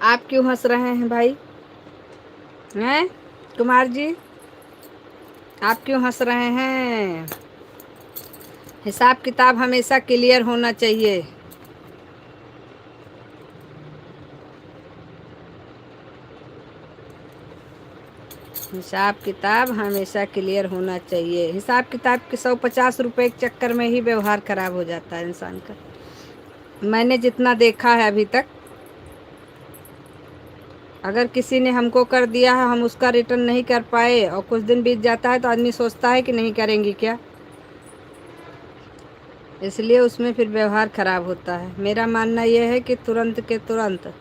आप क्यों हंस रहे हैं भाई? हैं कुमार जी, आप क्यों हंस रहे हैं? हिसाब किताब हमेशा क्लियर होना चाहिए। हिसाब किताब हमेशा क्लियर होना चाहिए। हिसाब किताब के 150 रुपए के चक्कर में ही व्यवहार खराब हो जाता है इंसान का। मैंने जितना देखा है अभी तक, अगर किसी ने हमको कर दिया है, हम उसका रिटर्न नहीं कर पाए और कुछ दिन बीत जाता है तो आदमी सोचता है कि नहीं करेंगी क्या, इसलिए उसमें फिर व्यवहार खराब होता है। मेरा मानना यह है कि तुरंत के तुरंत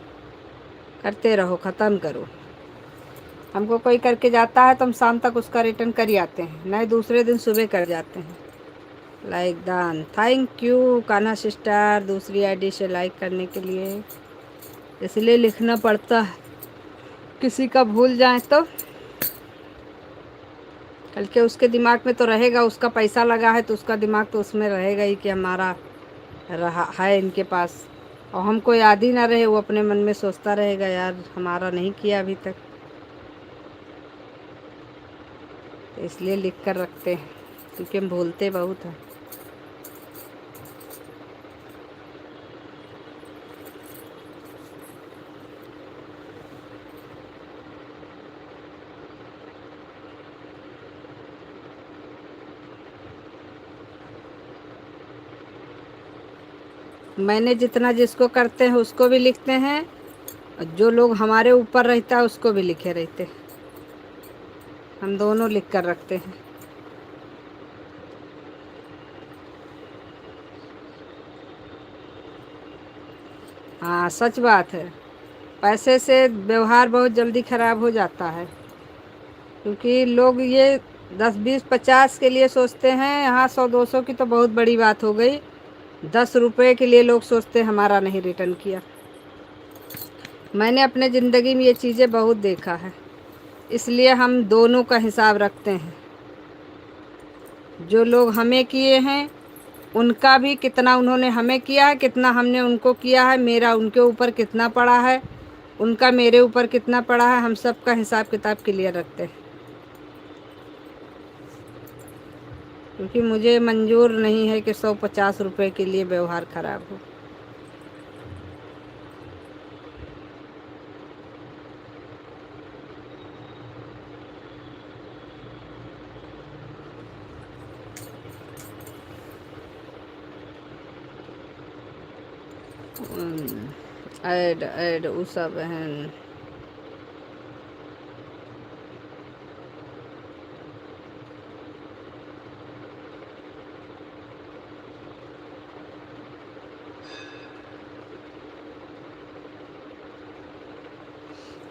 करते रहो, ख़त्म करो। हमको कोई करके जाता है तो हम शाम तक उसका रिटर्न कर ही आते हैं, नहीं दूसरे दिन सुबह कर जाते हैं। लाइक दान, थैंक यू कान्हा सिस्टर, दूसरी आईडी से लाइक करने के लिए। इसलिए लिखना पड़ता है, किसी का भूल जाए तो कल के उसके दिमाग में तो रहेगा, उसका पैसा लगा है तो उसका दिमाग तो उसमें रहेगा ही कि हमारा रहा है इनके पास, और हमको याद ही ना रहे, वो अपने मन में सोचता रहेगा यार हमारा नहीं किया अभी तक। तो इसलिए लिख कर रखते हैं, क्योंकि हम भूलते बहुत हैं। मैंने जितना जिसको करते हैं उसको भी लिखते हैं, और जो लोग हमारे ऊपर रहता है उसको भी लिखे रहते हैं। हम दोनों लिख कर रखते हैं। हाँ सच बात है, पैसे से व्यवहार बहुत जल्दी खराब हो जाता है, क्योंकि लोग ये 10 20 50 के लिए सोचते हैं, यहाँ 100 200 की तो बहुत बड़ी बात हो गई। 10 रुपये के लिए लोग सोचते हैं हमारा नहीं रिटर्न किया। मैंने अपने ज़िंदगी में ये चीज़ें बहुत देखा है, इसलिए हम दोनों का हिसाब रखते हैं। जो लोग हमें किए हैं उनका भी कितना उन्होंने हमें किया है, कितना हमने उनको किया है, मेरा उनके ऊपर कितना पड़ा है, उनका मेरे ऊपर कितना पड़ा है, हम सब का हिसाब किताब क्लियर रखते हैं। क्योंकि मुझे मंजूर नहीं है कि 150 रुपये के लिए व्यवहार खराब हो। ऐड उषा बहन,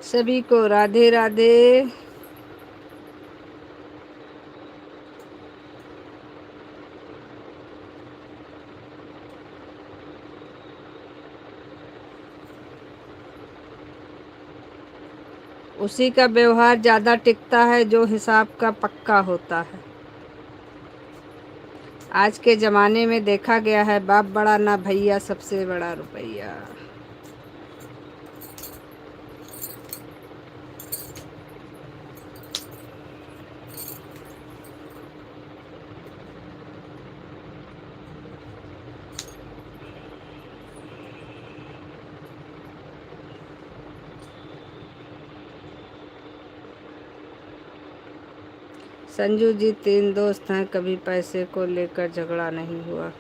सभी को राधे राधे। उसी का व्यवहार ज़्यादा टिकता है जो हिसाब का पक्का होता है। आज के ज़माने में देखा गया है, बाप बड़ा ना भैया, सबसे बड़ा रुपया। संजू जी 3 दोस्त हैं, कभी पैसे को लेकर झगड़ा नहीं हुआ।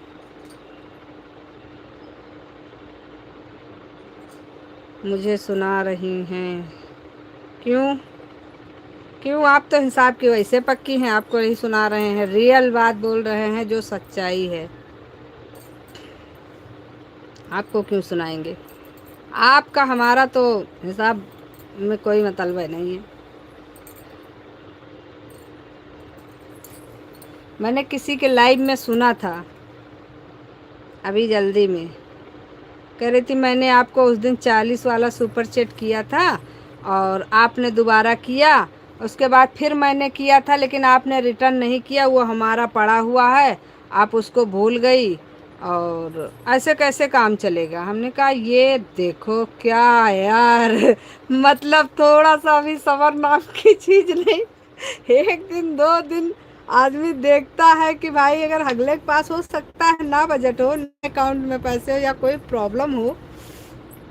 मुझे सुना रही हैं क्यों? क्यों, आप तो हिसाब की वैसे पक्की हैं, आपको नहीं सुना रहे हैं। रियल बात बोल रहे हैं जो सच्चाई है, आपको क्यों सुनाएंगे? आपका हमारा तो हिसाब में कोई मतलब नहीं है। मैंने किसी के लाइव में सुना था अभी जल्दी में, कह रही थी मैंने आपको उस दिन 40 वाला सुपर चैट किया था और आपने दोबारा किया, उसके बाद फिर मैंने किया था लेकिन आपने रिटर्न नहीं किया, वो हमारा पड़ा हुआ है, आप उसको भूल गई और ऐसे कैसे काम चलेगा। हमने कहा ये देखो क्या यार मतलब थोड़ा सा भी सबर नाम की चीज़ नहीं। एक दिन 2 दिन आदमी देखता है कि भाई अगर अगले के पास हो सकता है ना बजट हो, ना अकाउंट में पैसे हो या कोई प्रॉब्लम हो।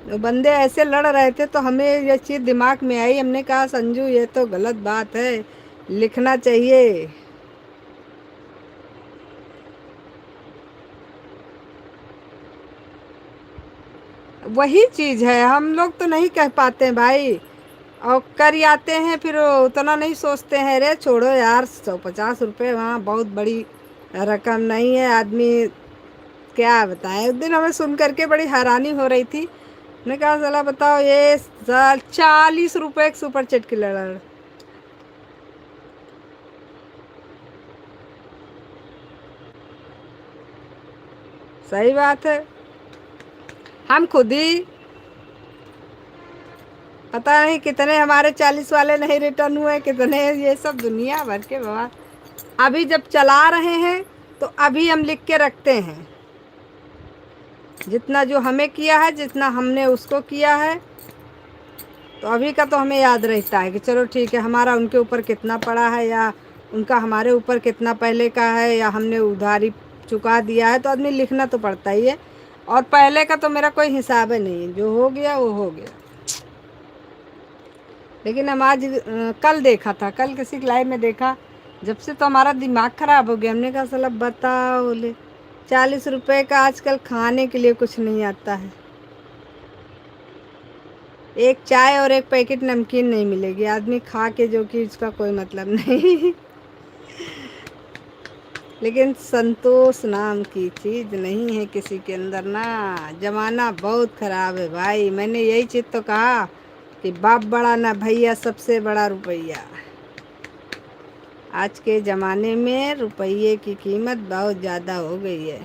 तो बंदे ऐसे लड़ रहे थे तो हमें ये चीज़ दिमाग में आई, हमने कहा संजू ये तो गलत बात है, लिखना चाहिए। वही चीज़ है, हम लोग तो नहीं कह पाते हैं भाई, और कर आते हैं फिर उतना नहीं सोचते हैं, रे छोड़ो यार 150 रुपये वहाँ बहुत बड़ी रकम नहीं है, आदमी क्या बताएं। उस दिन हमें सुन करके बड़ी हैरानी हो रही थी, मैंने कहा साला बताओ ये साल 40 रुपये एक सुपर चैट की लड़। सही बात है, हम खुद ही पता नहीं कितने हमारे 40 वाले नहीं रिटर्न हुए, कितने ये सब दुनिया भर के बाबा। अभी जब चला रहे हैं तो अभी हम लिख के रखते हैं जितना जो हमें किया है, जितना हमने उसको किया है, तो अभी का तो हमें याद रहता है कि चलो ठीक है हमारा उनके ऊपर कितना पड़ा है या उनका हमारे ऊपर कितना पहले का है या हमने उधारी चुका दिया है, तो आदमी लिखना तो पड़ता ही है। और पहले का तो मेरा कोई हिसाब है नहीं, जो हो गया वो हो गया। लेकिन हम आज कल देखा था, कल किसी लाइव में देखा, जब से तो हमारा दिमाग ख़राब हो गया। हमने कहा साला बताओ ले 40 रुपये का आजकल खाने के लिए कुछ नहीं आता है, एक चाय और एक पैकेट नमकीन नहीं मिलेगी, आदमी खा के जो कि इसका कोई मतलब नहीं लेकिन संतोष नाम की चीज़ नहीं है किसी के अंदर ना। ज़माना बहुत ख़राब है भाई, मैंने यही चीज़ तो कहा कि बाप बड़ा ना भैया, सबसे बड़ा रुपया। आज के ज़माने में रुपये की कीमत बहुत ज़्यादा हो गई है,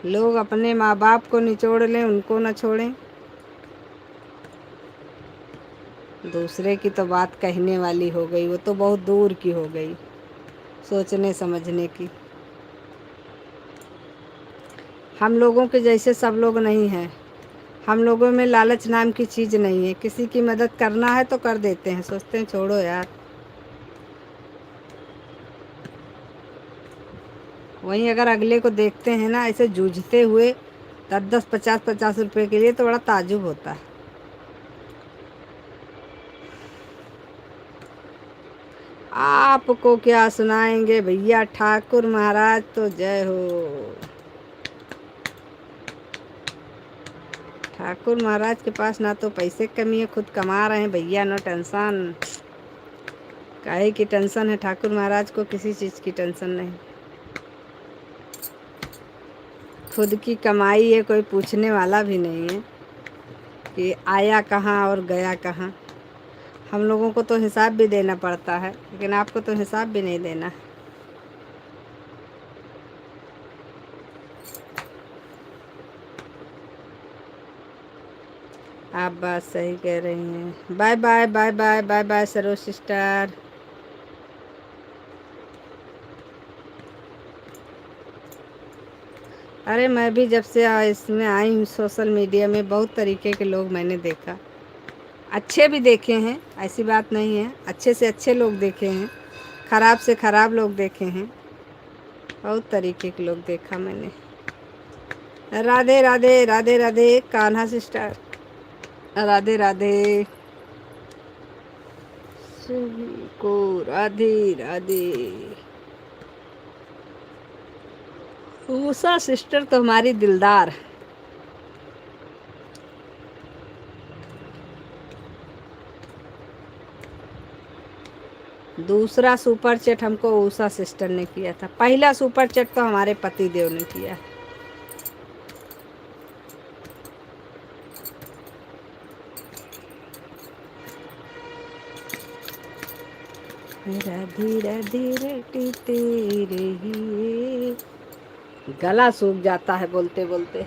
लोग अपने माँ बाप को निचोड़ लें, उनको ना छोड़ें। दूसरे की तो बात कहने वाली हो गई, वो तो बहुत दूर की हो गई, सोचने समझने की। हम लोगों के जैसे सब लोग नहीं हैं, हम लोगों में लालच नाम की चीज़ नहीं है, किसी की मदद करना है तो कर देते हैं, सोचते हैं छोड़ो यार। वहीं अगर अगले को देखते हैं ना ऐसे जूझते हुए 10-10, 50-50 रुपये के लिए, तो बड़ा ताजुब होता है। आपको क्या सुनाएंगे भैया, ठाकुर महाराज तो जय हो। ठाकुर महाराज के पास ना तो पैसे की कमी है, खुद कमा रहे हैं भैया, नो टेंशन। काहे की टेंशन है ठाकुर महाराज को, किसी चीज़ की टेंशन नहीं, खुद की कमाई है, कोई पूछने वाला भी नहीं है। कि आया कहाँ और गया कहाँ। हम लोगों को तो हिसाब भी देना पड़ता है, लेकिन आपको तो हिसाब भी नहीं देना। आप बात सही कह रही हैं। Bye bye bye bye bye bye Saroj sister. अरे मैं भी जब से इसमें आई हूँ सोशल मीडिया में, बहुत तरीके के लोग मैंने देखा। अच्छे भी देखे हैं, ऐसी बात नहीं है, अच्छे से अच्छे लोग देखे हैं, खराब से खराब लोग देखे हैं, बहुत तरीके के लोग देखा मैंने। राधे राधे राधे राधे कान्हा सिस्टर, राधे राधे सभी को, राधे राधे। उषा सिस्टर तो हमारी दिलदार। दूसरा सुपर चैट हमको उषा सिस्टर ने किया था, पहला सुपर चैट तो हमारे पति देव ने किया। राधे राधे रटी तेरे ही, गला सूख जाता है बोलते बोलते।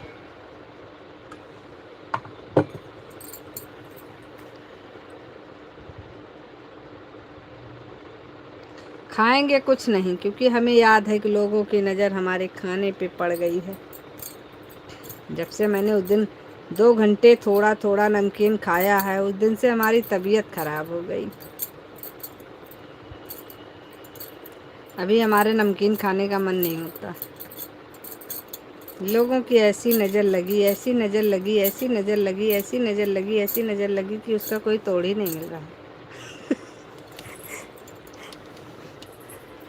खाएंगे कुछ नहीं, क्योंकि हमें याद है कि लोगों की नज़र हमारे खाने पे पड़ गई है। जब से मैंने उस दिन 2 घंटे थोड़ा थोड़ा नमकीन खाया है, उस दिन से हमारी तबीयत खराब हो गई। अभी हमारे नमकीन खाने का मन नहीं होता। लोगों की ऐसी नज़र लगी, ऐसी नज़र लगी, ऐसी नज़र लगी, ऐसी नज़र लगी, ऐसी नज़र लगी कि उसका कोई तोड़ ही नहीं मिल रहा।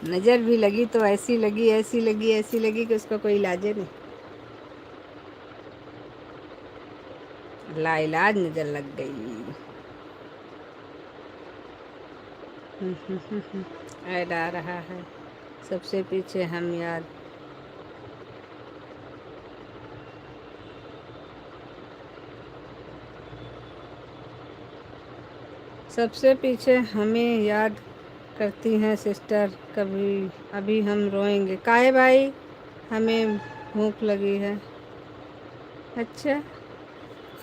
नज़र भी लगी तो ऐसी लगी, ऐसी लगी, ऐसी लगी कि उसका कोई इलाज ही नहीं। लाइलाज नज़र लग गई। ऐड आ रहा है, सबसे पीछे हम याद। सबसे पीछे हमें याद करती हैं सिस्टर कभी, अभी हम रोएंगे काहे भाई, हमें भूख लगी है। अच्छा,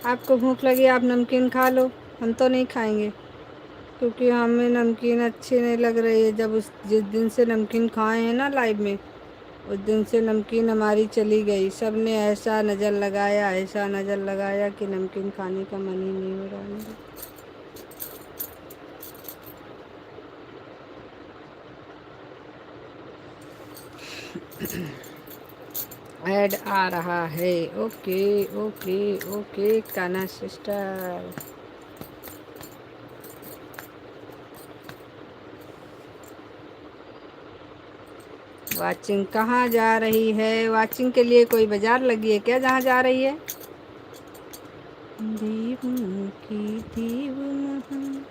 आपको भूख लगी, आप नमकीन खा लो, हम तो नहीं खाएंगे, क्योंकि हमें नमकीन अच्छी नहीं लग रही है। जब उस जिस दिन से नमकीन खाए हैं ना लाइव में, उस दिन से नमकीन हमारी चली गई। सब ने ऐसा नज़र लगाया, ऐसा नज़र लगाया कि नमकीन खाने का मन ही नहीं हो रहा मेरा। ऐड आ रहा है, okay okay okay Kanha sister. Watching कहाँ जा रही है? वाचिंग के लिए कोई बाजार लगी है क्या जहाँ जा रही है? दीवन की दीवन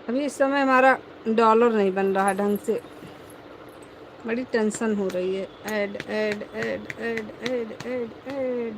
अभी इस समय हमारा डॉलर नहीं बन रहा ढंग से, बड़ी टेंशन हो रही है। Ad ad ad ad ad ad ad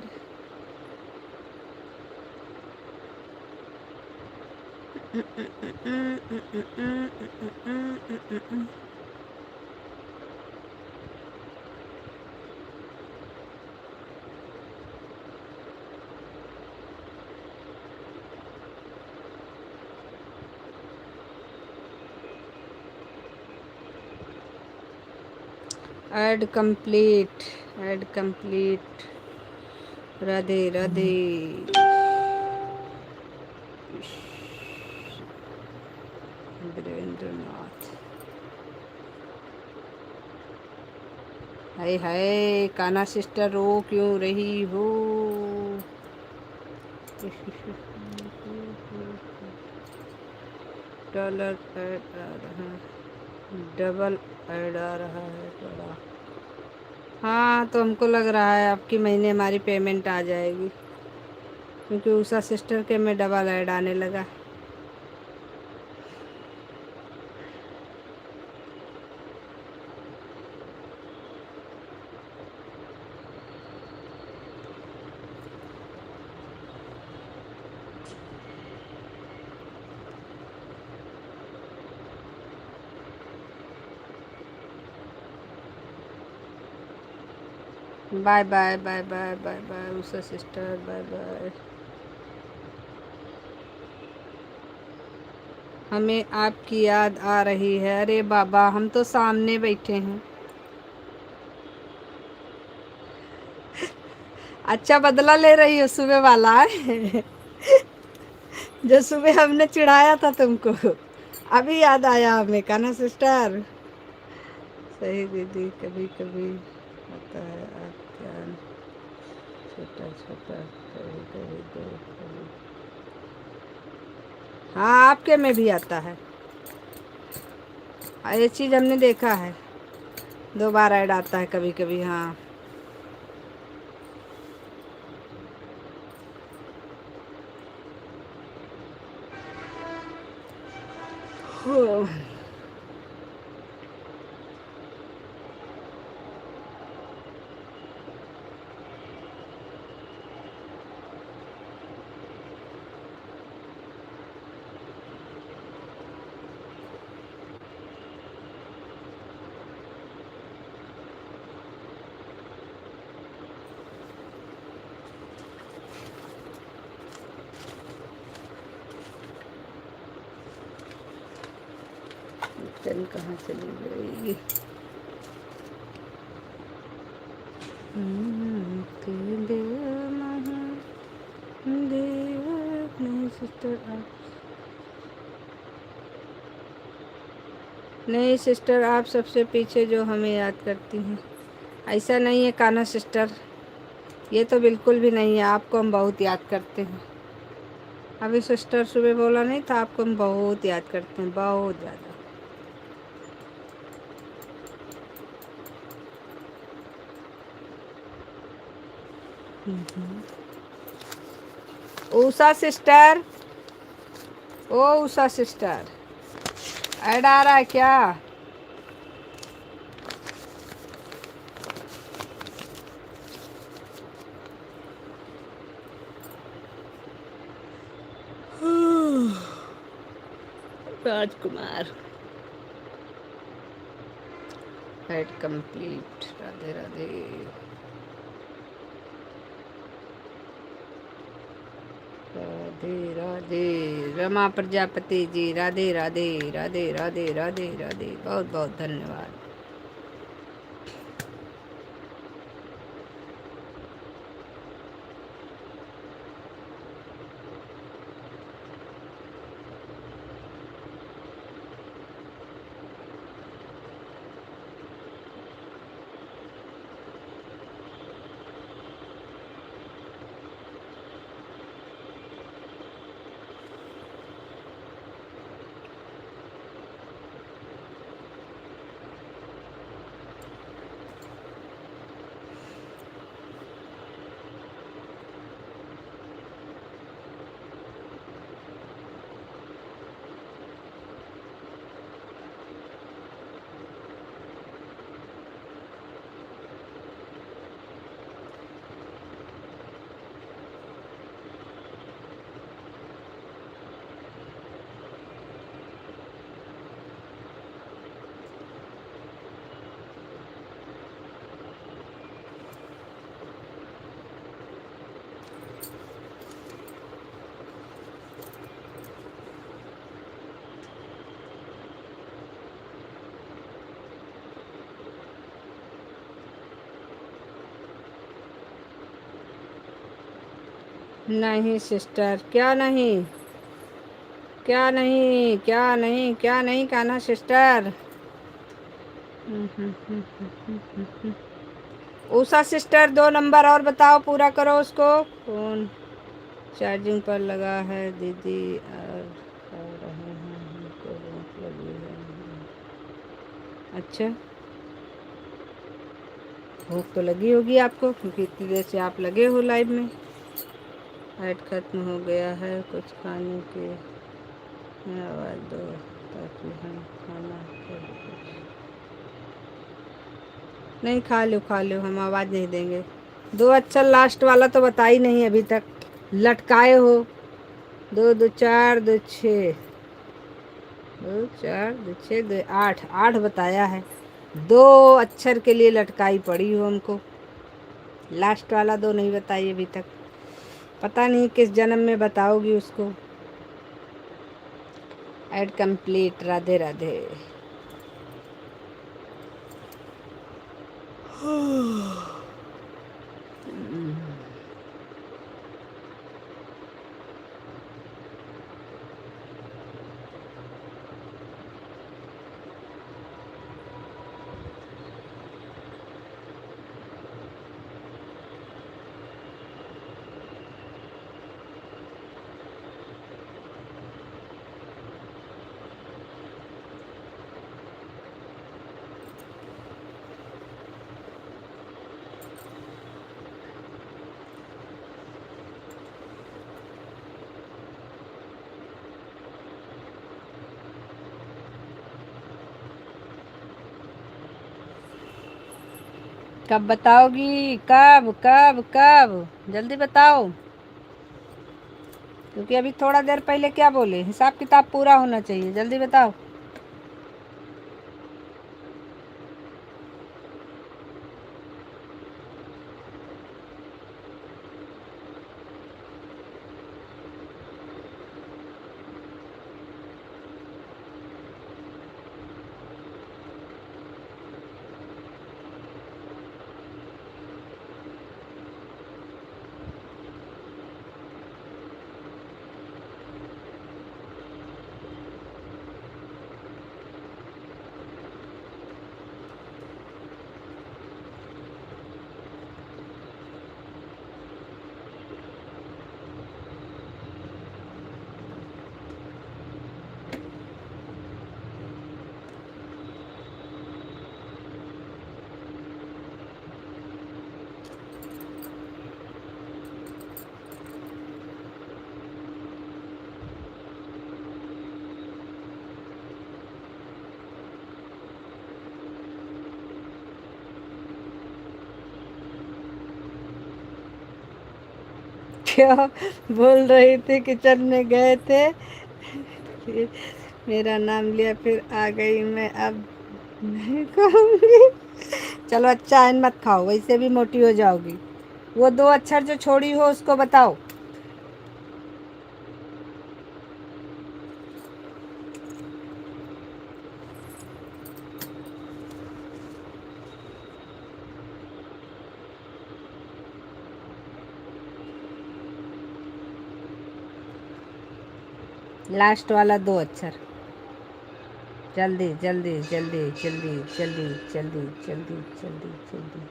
ad complete, ad complete. Radhe Radhe. Virendranath, हाय हाय कान्हा सिस्टर रो क्यों रही हो? डॉलर ऐड आ रहा है, डबल ऐड आ रहा है बड़ा। हाँ तो हमको लग रहा है आपकी महीने हमारी पेमेंट आ जाएगी, क्योंकि उषा सिस्टर के में डबल ऐड आने लगा। Bye bye bye bye bye bye Usha sister, bye bye. हमें आपकी याद आ रही है। अरे बाबा, हम तो सामने बैठे हैं। अच्छा बदला ले रही हो सुबह वाला है। जो सुबह हमने चिढ़ाया था तुमको, अभी याद आया हमें, कान्हा सिस्टर। सही दीदी, कभी कभी आता है आप ज्ञान, छोटा छोटा, कभी कभी दो, कभी। हाँ, आपके में भी आता है। ये चीज़ हमने देखा है, 2 बार ऐड आता है कभी कभी। हाँ, हो। चल कहाँ चली गई? नहीं सिस्टर आप, नहीं सिस्टर, आप सबसे पीछे जो हमें याद करती हैं। ऐसा नहीं है कान्हा सिस्टर, ये तो बिल्कुल भी नहीं है। आपको हम बहुत याद करते हैं। अभी सिस्टर सुबह बोला नहीं था, आपको हम बहुत याद करते हैं, बहुत ज़्यादा। उषा सिस्टर, ओ उषा सिस्टर, ऐड आ रहा है क्या? राजकुमार, ऐड कंप्लीट। राधे राधे, राधे राधे। रमा प्रजापति जी, राधे राधे राधे राधे राधे राधे, बहुत बहुत धन्यवाद। नहीं सिस्टर, क्या नहीं, क्या नहीं, क्या नहीं, क्या नहीं Kanha sister. Usha sister, 2 number और बताओ, पूरा करो उसको। फोन चार्जिंग पर लगा है दीदी, और खा रहे हैं, हमको भूख लगी है। अच्छा, भूख तो लगी होगी आपको, क्योंकि इतनी देर से आप लगे हो लाइव में। लाइट खत्म हो गया है, कुछ खाने की आवाज़ दो ताकि हम खाना कर कुछ। नहीं, खा लो खा लो, हम आवाज़ नहीं देंगे। 2 अच्छा, लास्ट वाला तो बता ही नहीं अभी तक, लटकाए हो। 2 2 4 2 6, 2 4 2 6 2 8, 8 बताया है। 2 अक्षर के लिए लटकाई पड़ी हो हमको। लास्ट वाला 2 नहीं बताई अभी तक, पता नहीं किस जन्म में बताओगी उसको। Ad complete. राधे राधे। कब बताओगी? कब कब कब? जल्दी बताओ, क्योंकि अभी थोड़ा देर पहले क्या बोले, हिसाब किताब पूरा होना चाहिए। जल्दी बताओ। क्या बोल रही थी? किचन में गए थे, फिर मेरा नाम लिया, फिर आ गई मैं, अब नहीं खाऊंगी। चलो अच्छा है, मत खाओ, वैसे भी मोटी हो जाओगी। वो 2 अक्षर जो छोड़ी हो उसको बताओ। लास्ट वाला 2 अक्षर। जल्दी जल्दी जल्दी जल्दी जल्दी जल्दी जल्दी जल्दी जल्दी।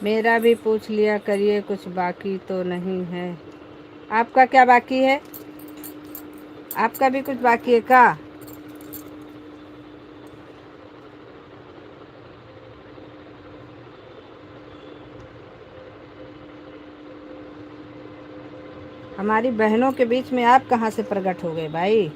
मेरा भी पूछ लिया करिए, कुछ बाकी तो नहीं है। आपका क्या बाकी है? आपका भी कुछ बाकी है क्या? हमारी बहनों के बीच में आप कहाँ से प्रकट हो गए भाई?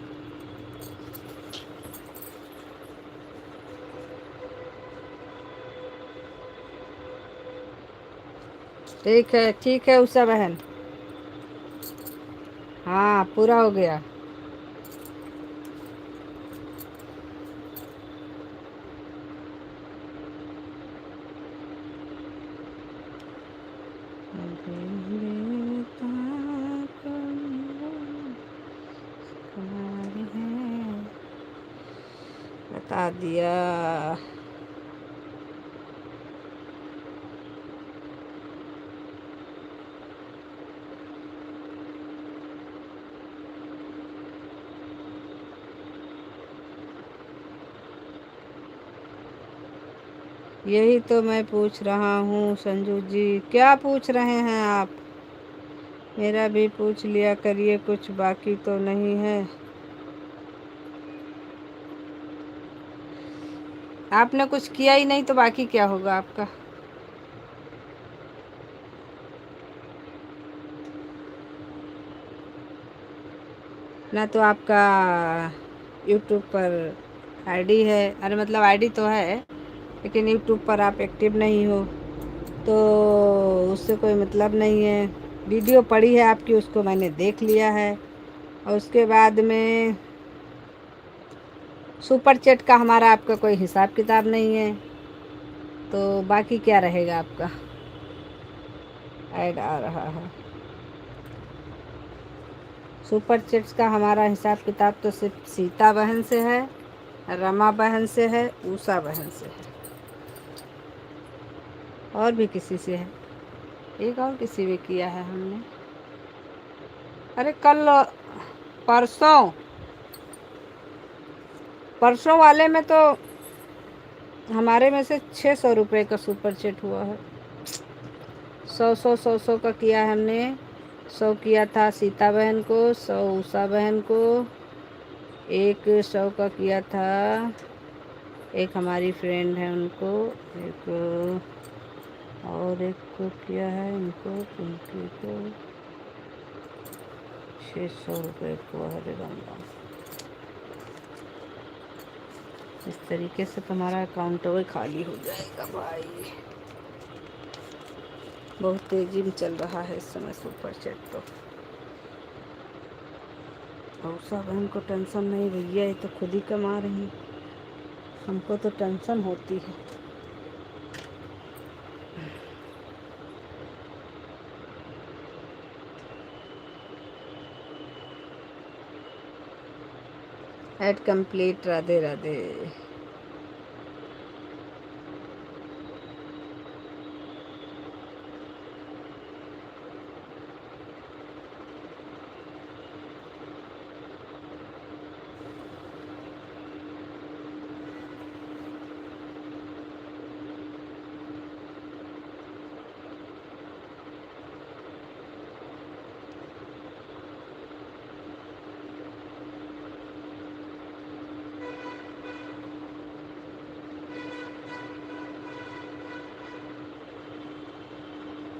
ठीक है उषा बहन। हाँ पूरा हो गया। बता दिया। यही तो मैं पूछ रहा हूँ संजू जी। क्या पूछ रहे हैं आप? मेरा भी पूछ लिया करिए, कुछ बाकी तो नहीं है। आपने कुछ किया ही नहीं तो बाकी क्या होगा आपका। ना तो आपका यूट्यूब पर आईडी है, अरे मतलब आईडी तो है लेकिन यूट्यूब पर आप एक्टिव नहीं हो, तो उससे कोई मतलब नहीं है। वीडियो पड़ी है आपकी, उसको मैंने देख लिया है, और उसके बाद में सुपर चैट का हमारा आपका कोई हिसाब किताब नहीं है, तो बाकी क्या रहेगा आपका। ऐड आ रहा है सुपर चैट्स का, हमारा हिसाब किताब तो सिर्फ सीता बहन से है, रमा बहन से है, उषा बहन से है, और भी किसी से है, एक और किसी भी किया है हमने। अरे कल परसों परसों वाले में तो हमारे में से 600 रुपये का सुपर चैट हुआ है। 100 का किया है हमने। 100 किया था सीता बहन को, 100 उषा बहन को, एक 100 का किया था एक हमारी फ्रेंड है उनको, एक और एक को किया है इनको, पिंकी को 600 रुपये को। हरे राम राम, इस तरीके से तुम्हारा अकाउंट वो खाली हो जाएगा भाई। बहुत तेजी में चल रहा है इस समय सुपर चैट तो। उषा बहन को टेंशन नहीं भैया, ये तो खुद ही कमा रही, हमको तो टेंशन होती है। Add complete, Radhe Radhe.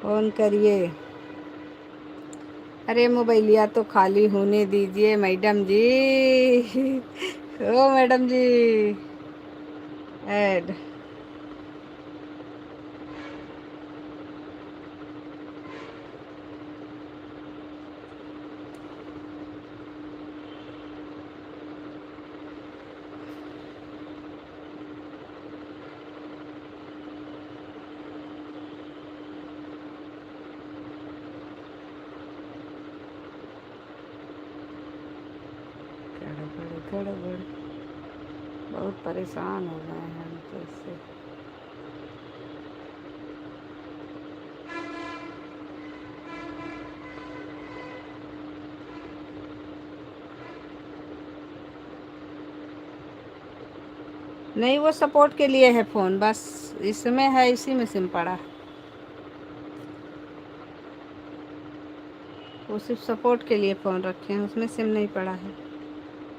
Phone करिए। अरे मोबाइलिया तो खाली होने दीजिए मैडम जी। ओ मैडम जी, ऐड गड़बड़ गड़बड़, बहुत परेशान हो गए हैं हम तो इससे। नहीं, वो सपोर्ट के लिए है फ़ोन, बस इसमें है, इसी में सिम पड़ा है, वो सिर्फ सपोर्ट के लिए फ़ोन रखे हैं, उसमें सिम नहीं पड़ा है।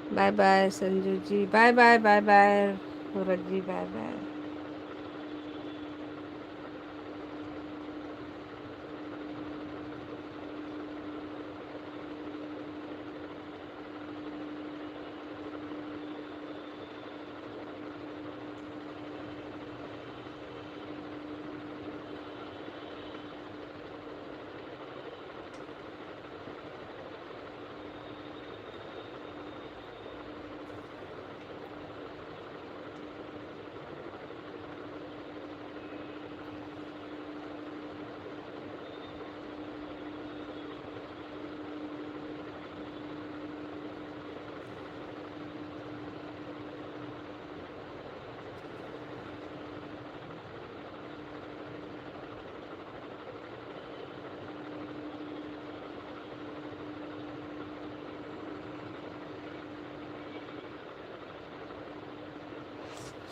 बाय बाय संजू जी, बाय बाय बाय बाय सूरज जी, बाय बाय।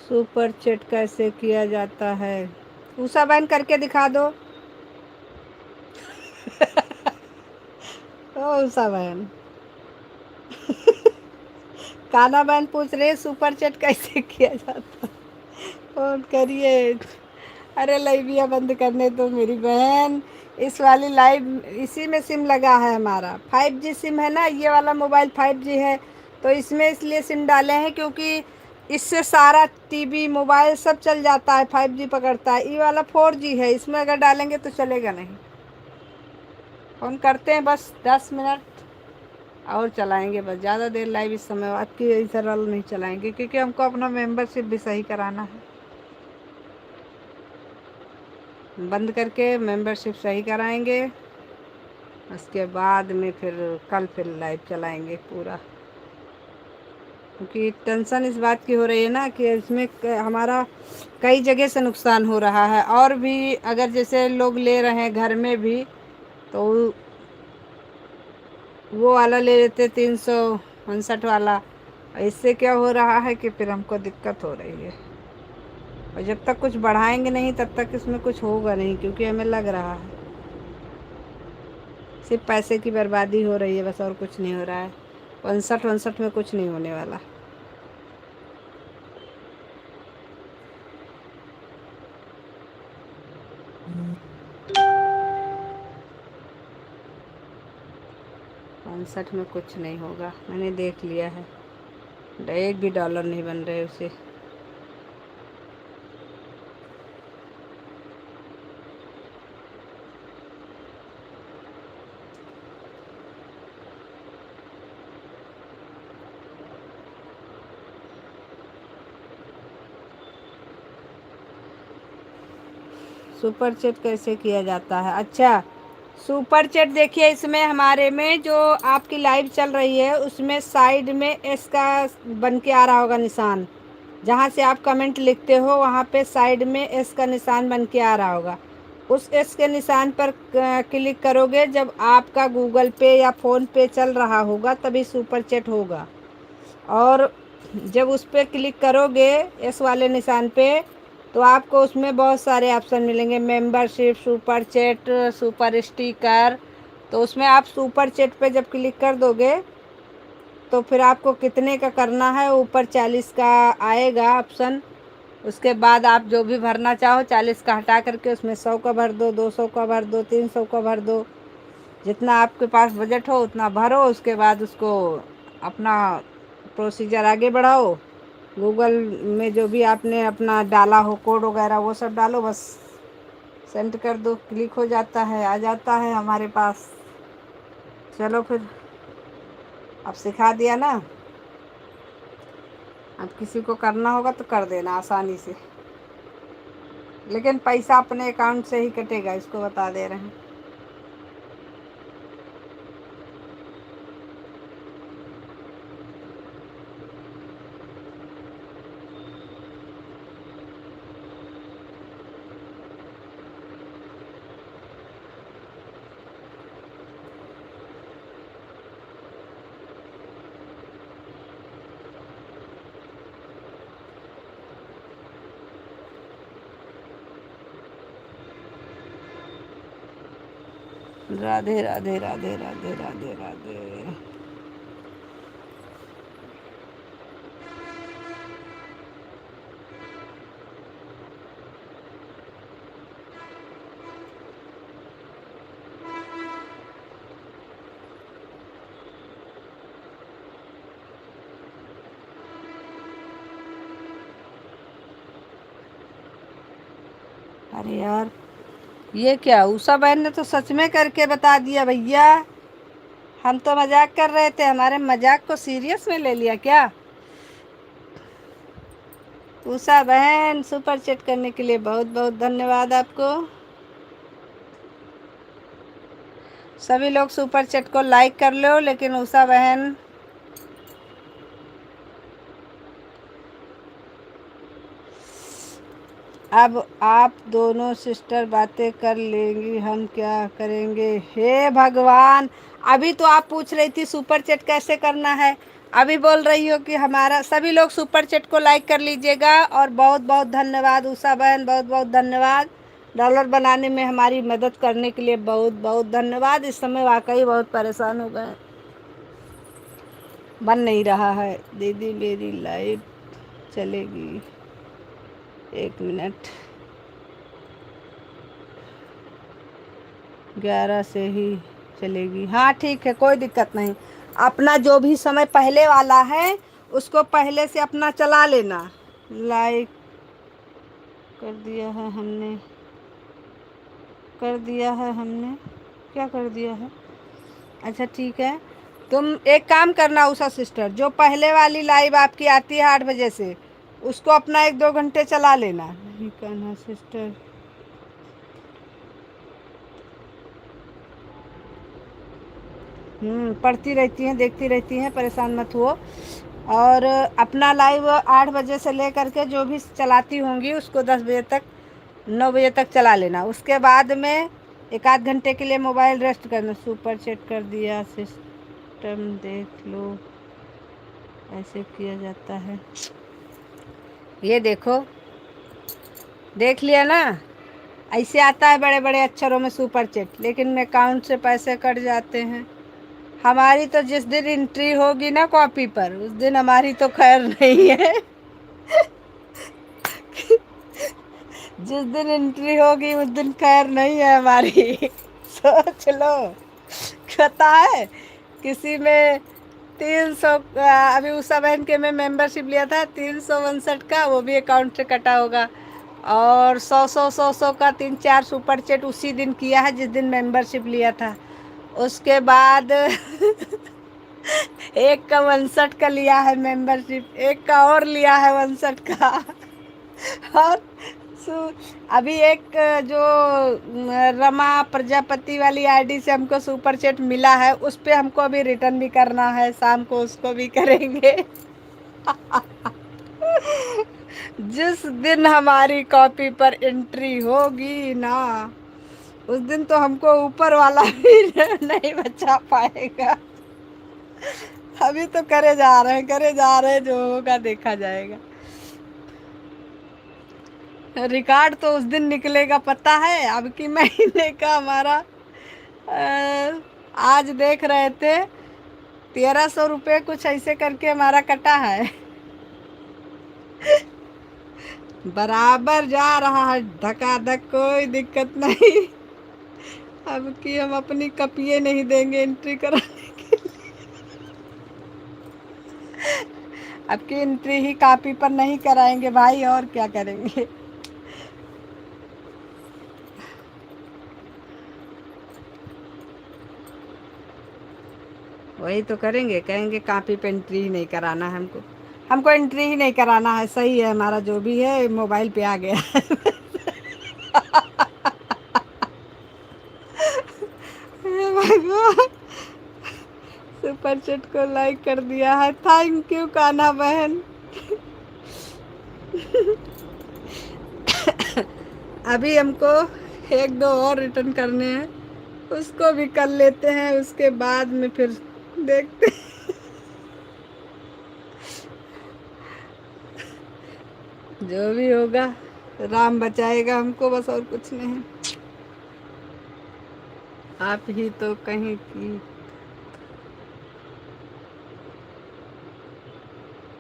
सुपर चैट कैसे किया जाता है, उषा बहन करके दिखा दो। ओ उषा बहन, काना बहन पूछ रहे सुपर चैट कैसे किया जाता है। फोन करिए। अरे लाइविया बंद करने दो मेरी बहन। इस वाली लाइव इसी में सिम लगा है हमारा 5G सिम है ना, ये वाला मोबाइल 5G है। तो इसमें इसलिए सिम डाले हैं क्योंकि इससे सारा टीवी मोबाइल सब चल जाता है, 5G पकड़ता है। ये वाला 4G है, इसमें अगर डालेंगे तो चलेगा नहीं। फोन करते हैं बस 10 मिनट और चलाएंगे, बस ज़्यादा देर लाइव इस समय आपकी इस सरल नहीं चलाएंगे क्योंकि हमको अपना मेंबरशिप भी सही कराना है। बंद करके मेंबरशिप सही कराएंगे, उसके बाद में फिर लाइव चलाएंगे पूरा। क्योंकि टेंशन इस बात की हो रही है ना कि इसमें हमारा कई जगह से नुकसान हो रहा है। और भी अगर जैसे लोग ले रहे हैं घर में भी, तो वो वाला ले लेते 359 वाला। इससे क्या हो रहा है कि फिर हमको दिक्कत हो रही है। और जब तक कुछ बढ़ाएंगे नहीं तब तक इसमें कुछ होगा नहीं, क्योंकि हमें लग रहा है सिर्फ पैसे की बर्बादी हो रही है बस, और कुछ नहीं हो रहा है। 59 में कुछ नहीं होने वाला। $65 में कुछ नहीं होगा, मैंने देख लिया है। एक भी डॉलर नहीं बन रहे उसे। सुपर चैट कैसे किया जाता है? अच्छा, सुपर चैट देखिए, इसमें हमारे में जो आपकी लाइव चल रही है उसमें साइड में एस का बन के आ रहा होगा निशान। जहाँ से आप कमेंट लिखते हो वहाँ पे साइड में एस का निशान बन के आ रहा होगा। उस एस के निशान पर क्लिक करोगे, जब आपका गूगल पे या फ़ोन पे चल रहा होगा तभी सुपर चैट होगा। और जब उस पर क्लिक करोगे एस वाले निशान पे, तो आपको उसमें बहुत सारे ऑप्शन मिलेंगे, membership, super chat, super sticker. तो उसमें आप सुपर चैट पे जब क्लिक कर दोगे तो फिर आपको कितने का करना है, ऊपर 40 का आएगा ऑप्शन। उसके बाद आप जो भी भरना चाहो 40 का हटा करके उसमें 100 का भर दो, 200 का भर दो, 300 का भर दो। जितना आपके पास बजट हो उतना भरो। उसके बाद उसको अपना प्रोसीजर आगे बढ़ाओ। गूगल में जो भी आपने अपना डाला हो कोड वगैरह वो सब डालो, बस सेंड कर दो, क्लिक हो जाता है, आ जाता है हमारे पास। चलो फिर, अब सिखा दिया ना, अब किसी को करना होगा तो कर देना आसानी से। लेकिन पैसा अपने अकाउंट से ही कटेगा, इसको बता दे रहे हैं। राधे राधे राधे राधे राधे राधे। अरे यार, ये क्या, उषा बहन ने तो सच में करके बता दिया भैया। हम तो मजाक कर रहे थे, हमारे मजाक को सीरियस में ले लिया क्या? उषा बहन, सुपर चैट करने के लिए बहुत बहुत धन्यवाद आपको। सभी लोग सुपर चैट को लाइक कर लो, लेकिन उषा बहन अब आप दोनों सिस्टर बातें कर लेंगी, हम क्या करेंगे? हे भगवान, अभी तो आप पूछ रही थी सुपर चैट कैसे करना है, अभी बोल रही हो कि हमारा। सभी लोग सुपर चैट को लाइक कर लीजिएगा। और बहुत बहुत धन्यवाद उषा बहन, बहुत बहुत धन्यवाद। डॉलर बनाने में हमारी मदद करने के लिए बहुत बहुत धन्यवाद। इस समय वाकई बहुत परेशान हो गए, बन नहीं रहा है। दीदी मेरी लाइव चलेगी? एक मिनट, 11 से ही चलेगी। हाँ ठीक है, कोई दिक्कत नहीं। अपना जो भी समय पहले वाला है उसको पहले से अपना चला लेना। लाइक कर दिया है हमने, कर दिया है हमने, क्या कर दिया है? अच्छा ठीक है, तुम एक काम करना उषा सिस्टर, जो पहले वाली लाइव आपकी आती है 8 बजे से, उसको अपना 1-2 घंटे चला लेना। नहीं करना सिस्टर, पढ़ती रहती हैं, देखती रहती हैं, परेशान मत हुओ। और अपना लाइव 8 बजे से लेकर के जो भी चलाती होंगी उसको 10 बजे तक, 9 बजे तक चला लेना। उसके बाद में 1-8 घंटे के लिए मोबाइल रेस्ट करना। सुपर चेट कर दिया सिस्टम, देख लो ऐसे किया जाता है। ये देखो, देख लिया ना, ऐसे आता है बड़े बड़े अक्षरों में सुपर चेट, लेकिन अकाउंट से पैसे कट जाते हैं। हमारी तो जिस दिन एंट्री होगी ना कॉपी पर, उस दिन हमारी तो खैर नहीं है। जिस दिन एंट्री होगी उस दिन खैर नहीं है हमारी। सोच लो, पता है किसी में 300, अभी उषा बहन के में मेंबरशिप लिया था 359 का, वो भी अकाउंट से कटा होगा। और 100 का 3-4 सुपर चेट उसी दिन किया है जिस दिन मेंबरशिप लिया था। उसके बाद एक का 61 का लिया है मेंबरशिप, एक का और लिया है 61 का। और अभी एक जो रमा प्रजापति वाली आईडी से हमको सुपर चैट मिला है, उस पे हमको अभी रिटर्न भी करना है, शाम को उसको भी करेंगे। जिस दिन हमारी कॉपी पर एंट्री होगी ना, उस दिन तो हमको ऊपर वाला भी नहीं बचा पाएगा। अभी तो करे जा रहे हैं, करे जा रहे हैं, जो होगा देखा जाएगा। रिकॉर्ड तो उस दिन निकलेगा, पता है। अब की महीने का हमारा आज देख रहे थे 1300 रुपये कुछ ऐसे करके हमारा कटा है। बराबर जा रहा है धकाधक, कोई दिक्कत नहीं। अब की हम अपनी कपिये नहीं देंगे एंट्री कराने के लिए। अब की एंट्री ही कॉपी पर नहीं कराएंगे भाई, और क्या करेंगे। वही तो करेंगे, कहेंगे कॉपी पे एंट्री ही नहीं कराना है हमको, हमको एंट्री ही नहीं कराना है। सही है, हमारा जो भी है मोबाइल पे आ गया है। भगवान, सुपर चैट को लाइक कर दिया है, थैंक यू कान्हा बहन। अभी हमको 1-2 और रिटर्न करने हैं, उसको भी कर लेते हैं, उसके बाद में फिर देखते हैं। जो भी होगा राम बचाएगा हमको, बस और कुछ नहीं। आप ही तो कहीं की,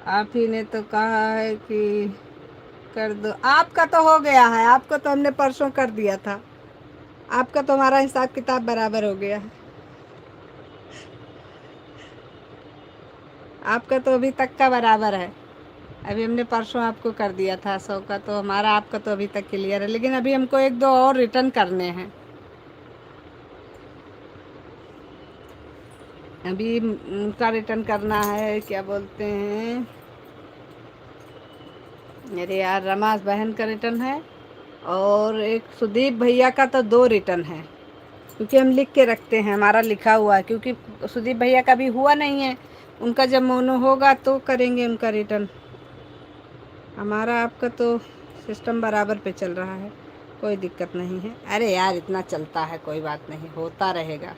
आप ही ने तो कहा है कि कर दो। आपका तो हो गया है, आपको तो हमने परसों कर दिया था, आपका तो हमारा हिसाब किताब बराबर हो गया है। आपका तो अभी तक का बराबर है, अभी हमने परसों आपको कर दिया था 100 का, तो हमारा आपका तो अभी तक क्लियर है, लेकिन अभी हमको 1-2 और रिटर्न करने हैं। अभी उनका रिटर्न करना है, क्या बोलते हैं, मेरे यार रमा बहन का रिटर्न है, और एक सुदीप भैया का तो 2 रिटर्न है, क्योंकि हम लिख के रखते हैं, हमारा लिखा हुआ है, क्योंकि सुदीप भैया का भी हुआ नहीं है, उनका जब मोनो होगा तो करेंगे उनका रिटर्न। हमारा आपका तो सिस्टम बराबर पे चल रहा है, कोई दिक्कत नहीं है। अरे यार इतना चलता है, कोई बात नहीं, होता रहेगा।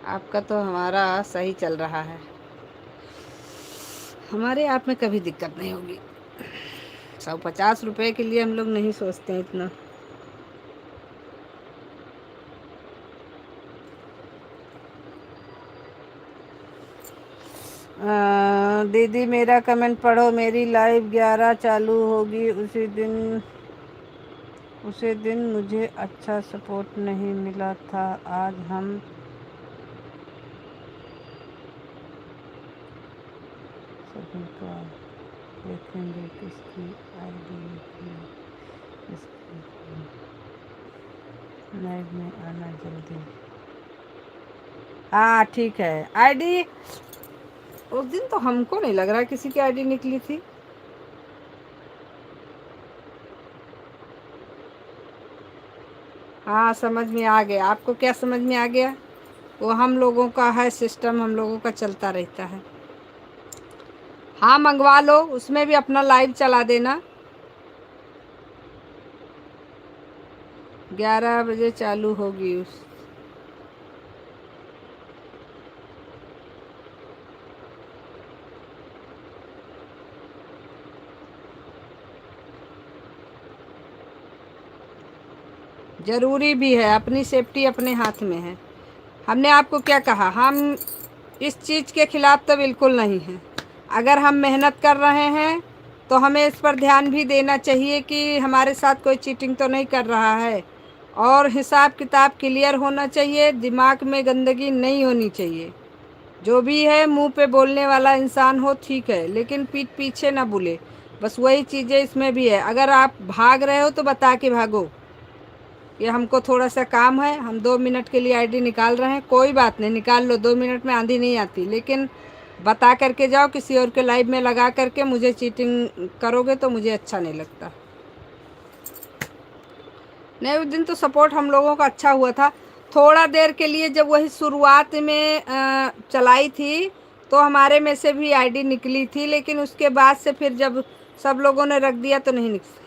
आपका तो हमारा सही चल रहा है, हमारे आप में कभी दिक्कत नहीं होगी। 150 रुपये के लिए हम लोग नहीं सोचते इतना। दीदी मेरा कमेंट पढ़ो, मेरी लाइव 11 चालू होगी, उसी दिन मुझे अच्छा सपोर्ट नहीं मिला था। आज हम सभी का देखेंगे किसकी आईडी निकली, किसकी लाइव में आना जल्दी। हाँ ठीक है। आईडी उस दिन तो हमको नहीं लग रहा किसी की आईडी निकली थी। हाँ समझ में आ गया। आपको क्या समझ में आ गया? वो हम लोगों का है सिस्टम, हम लोगों का चलता रहता है। हाँ मंगवा लो, उसमें भी अपना लाइव चला देना। 11 बजे चालू होगी उस। ज़रूरी भी है, अपनी सेफ्टी अपने हाथ में है। हमने आपको क्या कहा, हम इस चीज़ के खिलाफ़ तो बिल्कुल नहीं हैं। अगर हम मेहनत कर रहे हैं तो हमें इस पर ध्यान भी देना चाहिए कि हमारे साथ कोई चीटिंग तो नहीं कर रहा है, और हिसाब किताब क्लियर होना चाहिए, दिमाग में गंदगी नहीं होनी चाहिए। जो भी है मुंह पे बोलने वाला इंसान हो ठीक है, लेकिन पीठ पीछे ना बोले। बस वही चीज़ें इसमें भी है। अगर आप भाग रहे हो तो बता के भागो कि हमको थोड़ा सा काम है, हम 2 मिनट के लिए आईडी निकाल रहे हैं। कोई बात नहीं, निकाल लो, 2 मिनट में आंधी नहीं आती, लेकिन बता करके जाओ। किसी और के लाइव में लगा करके मुझे चीटिंग करोगे तो मुझे अच्छा नहीं लगता। नहीं उस दिन तो सपोर्ट हम लोगों का अच्छा हुआ था। थोड़ा देर के लिए जब वही शुरुआत में चलाई थी तो हमारे में से भी आईडी निकली थी, लेकिन उसके बाद से फिर जब सब लोगों ने रख दिया तो नहीं निकली।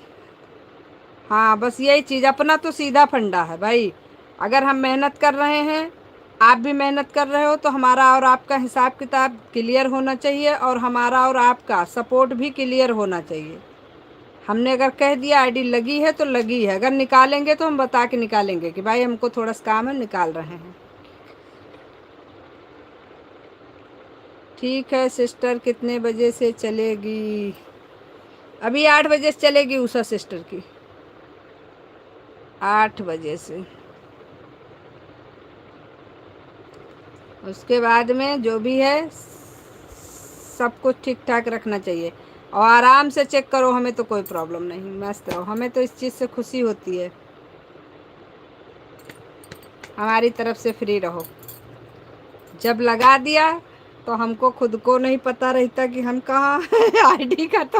हाँ बस यही चीज़, अपना तो सीधा फंडा है भाई। अगर हम मेहनत कर रहे हैं, आप भी मेहनत कर रहे हो, तो हमारा और आपका हिसाब किताब क्लियर होना चाहिए, और हमारा और आपका सपोर्ट भी क्लियर होना चाहिए। हमने अगर कह दिया आईडी लगी है तो लगी है, अगर निकालेंगे तो हम बता के निकालेंगे कि भाई हमको थोड़ा सा काम है, निकाल रहे हैं। ठीक है सिस्टर, कितने बजे से चलेगी? अभी 8 बजे से चलेगी उषा सिस्टर की, 8 बजे से। उसके बाद में जो भी है सब कुछ ठीक ठाक रखना चाहिए, और आराम से चेक करो। हमें तो कोई प्रॉब्लम नहीं, मस्त रहो, हमें तो इस चीज़ से खुशी होती है। हमारी तरफ से फ्री रहो। जब लगा दिया तो हमको खुद को नहीं पता रहता कि हम कहाँ आईडी का तो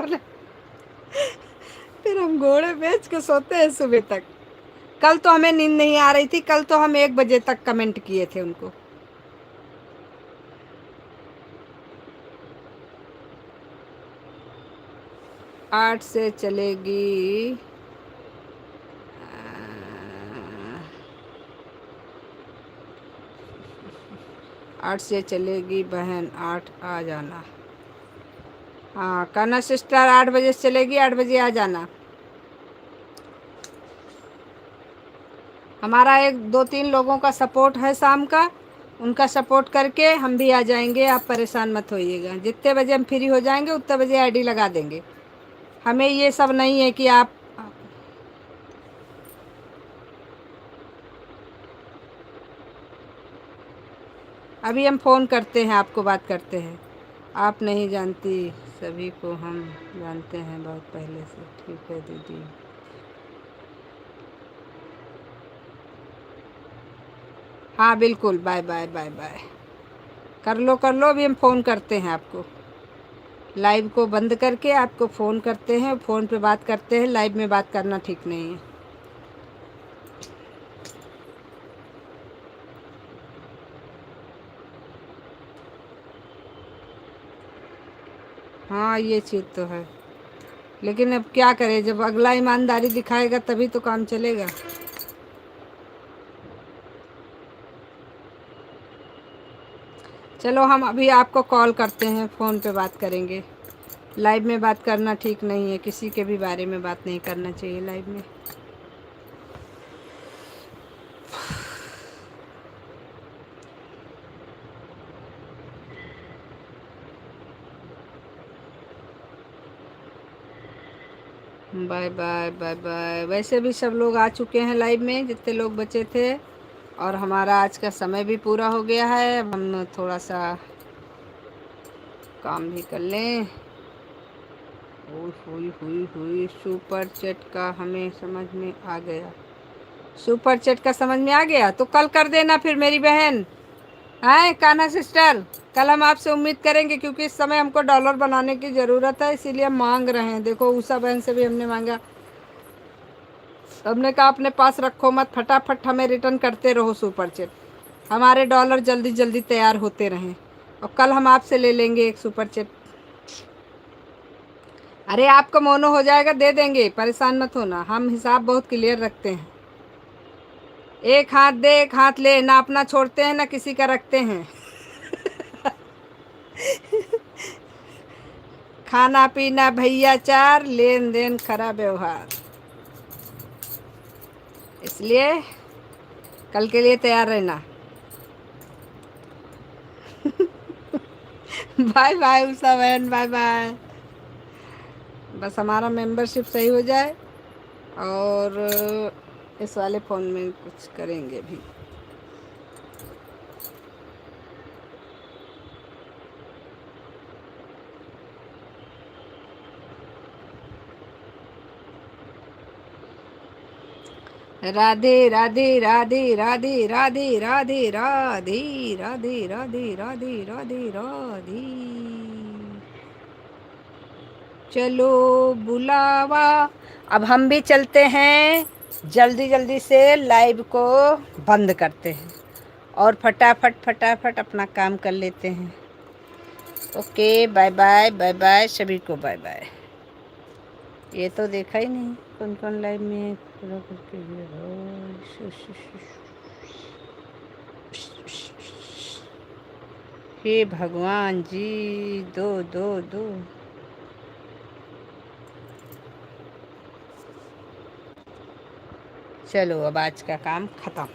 फिर हम घोड़े बेच के सोते हैं सुबह तक। कल तो हमें नींद नहीं आ रही थी, कल तो हम 1 बजे तक कमेंट किए थे उनको। आठ से चलेगी, 8 से चलेगी बहन, 8 आ जाना। हाँ कहना सिस्टर 8 बजे से चलेगी, 8 बजे आ जाना। हमारा 1 2 3 लोगों का सपोर्ट है शाम का, उनका सपोर्ट करके हम भी आ जाएंगे। आप परेशान मत होइएगा, जितने बजे हम फ्री हो जाएंगे उतने बजे आईडी लगा देंगे। हमें ये सब नहीं है कि आप अभी हम फ़ोन करते हैं, आपको बात करते हैं। आप नहीं जानती, सभी को हम जानते हैं बहुत पहले से। ठीक है दीदी। हाँ बिल्कुल, बाय बाय बाय बाय। कर लो कर लो, अभी हम फ़ोन करते हैं आपको। लाइव को बंद करके आपको फ़ोन करते हैं, फ़ोन पे बात करते हैं। लाइव में बात करना ठीक नहीं है। हाँ ये चीज़ तो है, लेकिन अब क्या करें, जब अगला ईमानदारी दिखाएगा तभी तो काम चलेगा। चलो हम अभी आपको कॉल करते हैं, फ़ोन पे बात करेंगे। लाइव में बात करना ठीक नहीं है, किसी के भी बारे में बात नहीं करना चाहिए लाइव में। Bye bye bye bye. वैसे भी सब लोग आ चुके हैं लाइव में, जितने लोग बचे थे, और हमारा आज का समय भी पूरा हो गया है। अब हम थोड़ा सा काम भी कर लें। हुई हुई हुई सुपर चैट का हमें समझ में आ गया। सुपर चैट का समझ में आ गया तो कल कर देना फिर मेरी बहन। है कान्हा सिस्टर, कल हम आपसे उम्मीद करेंगे, क्योंकि इस समय हमको डॉलर बनाने की ज़रूरत है, इसीलिए हम मांग रहे हैं। देखो उषा बहन से भी हमने मांगा, हमने कहा अपने पास रखो मत, फटाफट हमें रिटर्न करते रहो सुपर चैट, हमारे डॉलर जल्दी जल्दी तैयार होते रहें, और कल हम आपसे ले लेंगे एक सुपर चैट। अरे आपका मोनो हो जाएगा, दे देंगे, परेशान मत होना, हम हिसाब बहुत क्लियर रखते हैं। एक हाथ दे एक हाथ ले, ना अपना छोड़ते हैं ना किसी का रखते हैं। खाना पीना भैया चार, लेन देन खरा व्यवहार, इसलिए कल के लिए तैयार रहना। बाय बाय उषा बहन, बाय बाय। बस हमारा मेंबरशिप सही हो जाए, और इस वाले फ़ोन में कुछ करेंगे भी। राधे राधे राधे राधे राधे राधे राधे राधे राधे राधे राधे राधे। चलो बुलावा, अब हम भी चलते हैं, जल्दी जल्दी से लाइव को बंद करते हैं और फटाफट फटाफट अपना काम कर लेते हैं। Okay bye bye bye bye सभी को, बाय बाय। ये तो देखा ही नहीं कौन कौन लाइव में है, पूरा करके हे भगवान जी, दो दो दो। चलो अब आज का काम खत्म।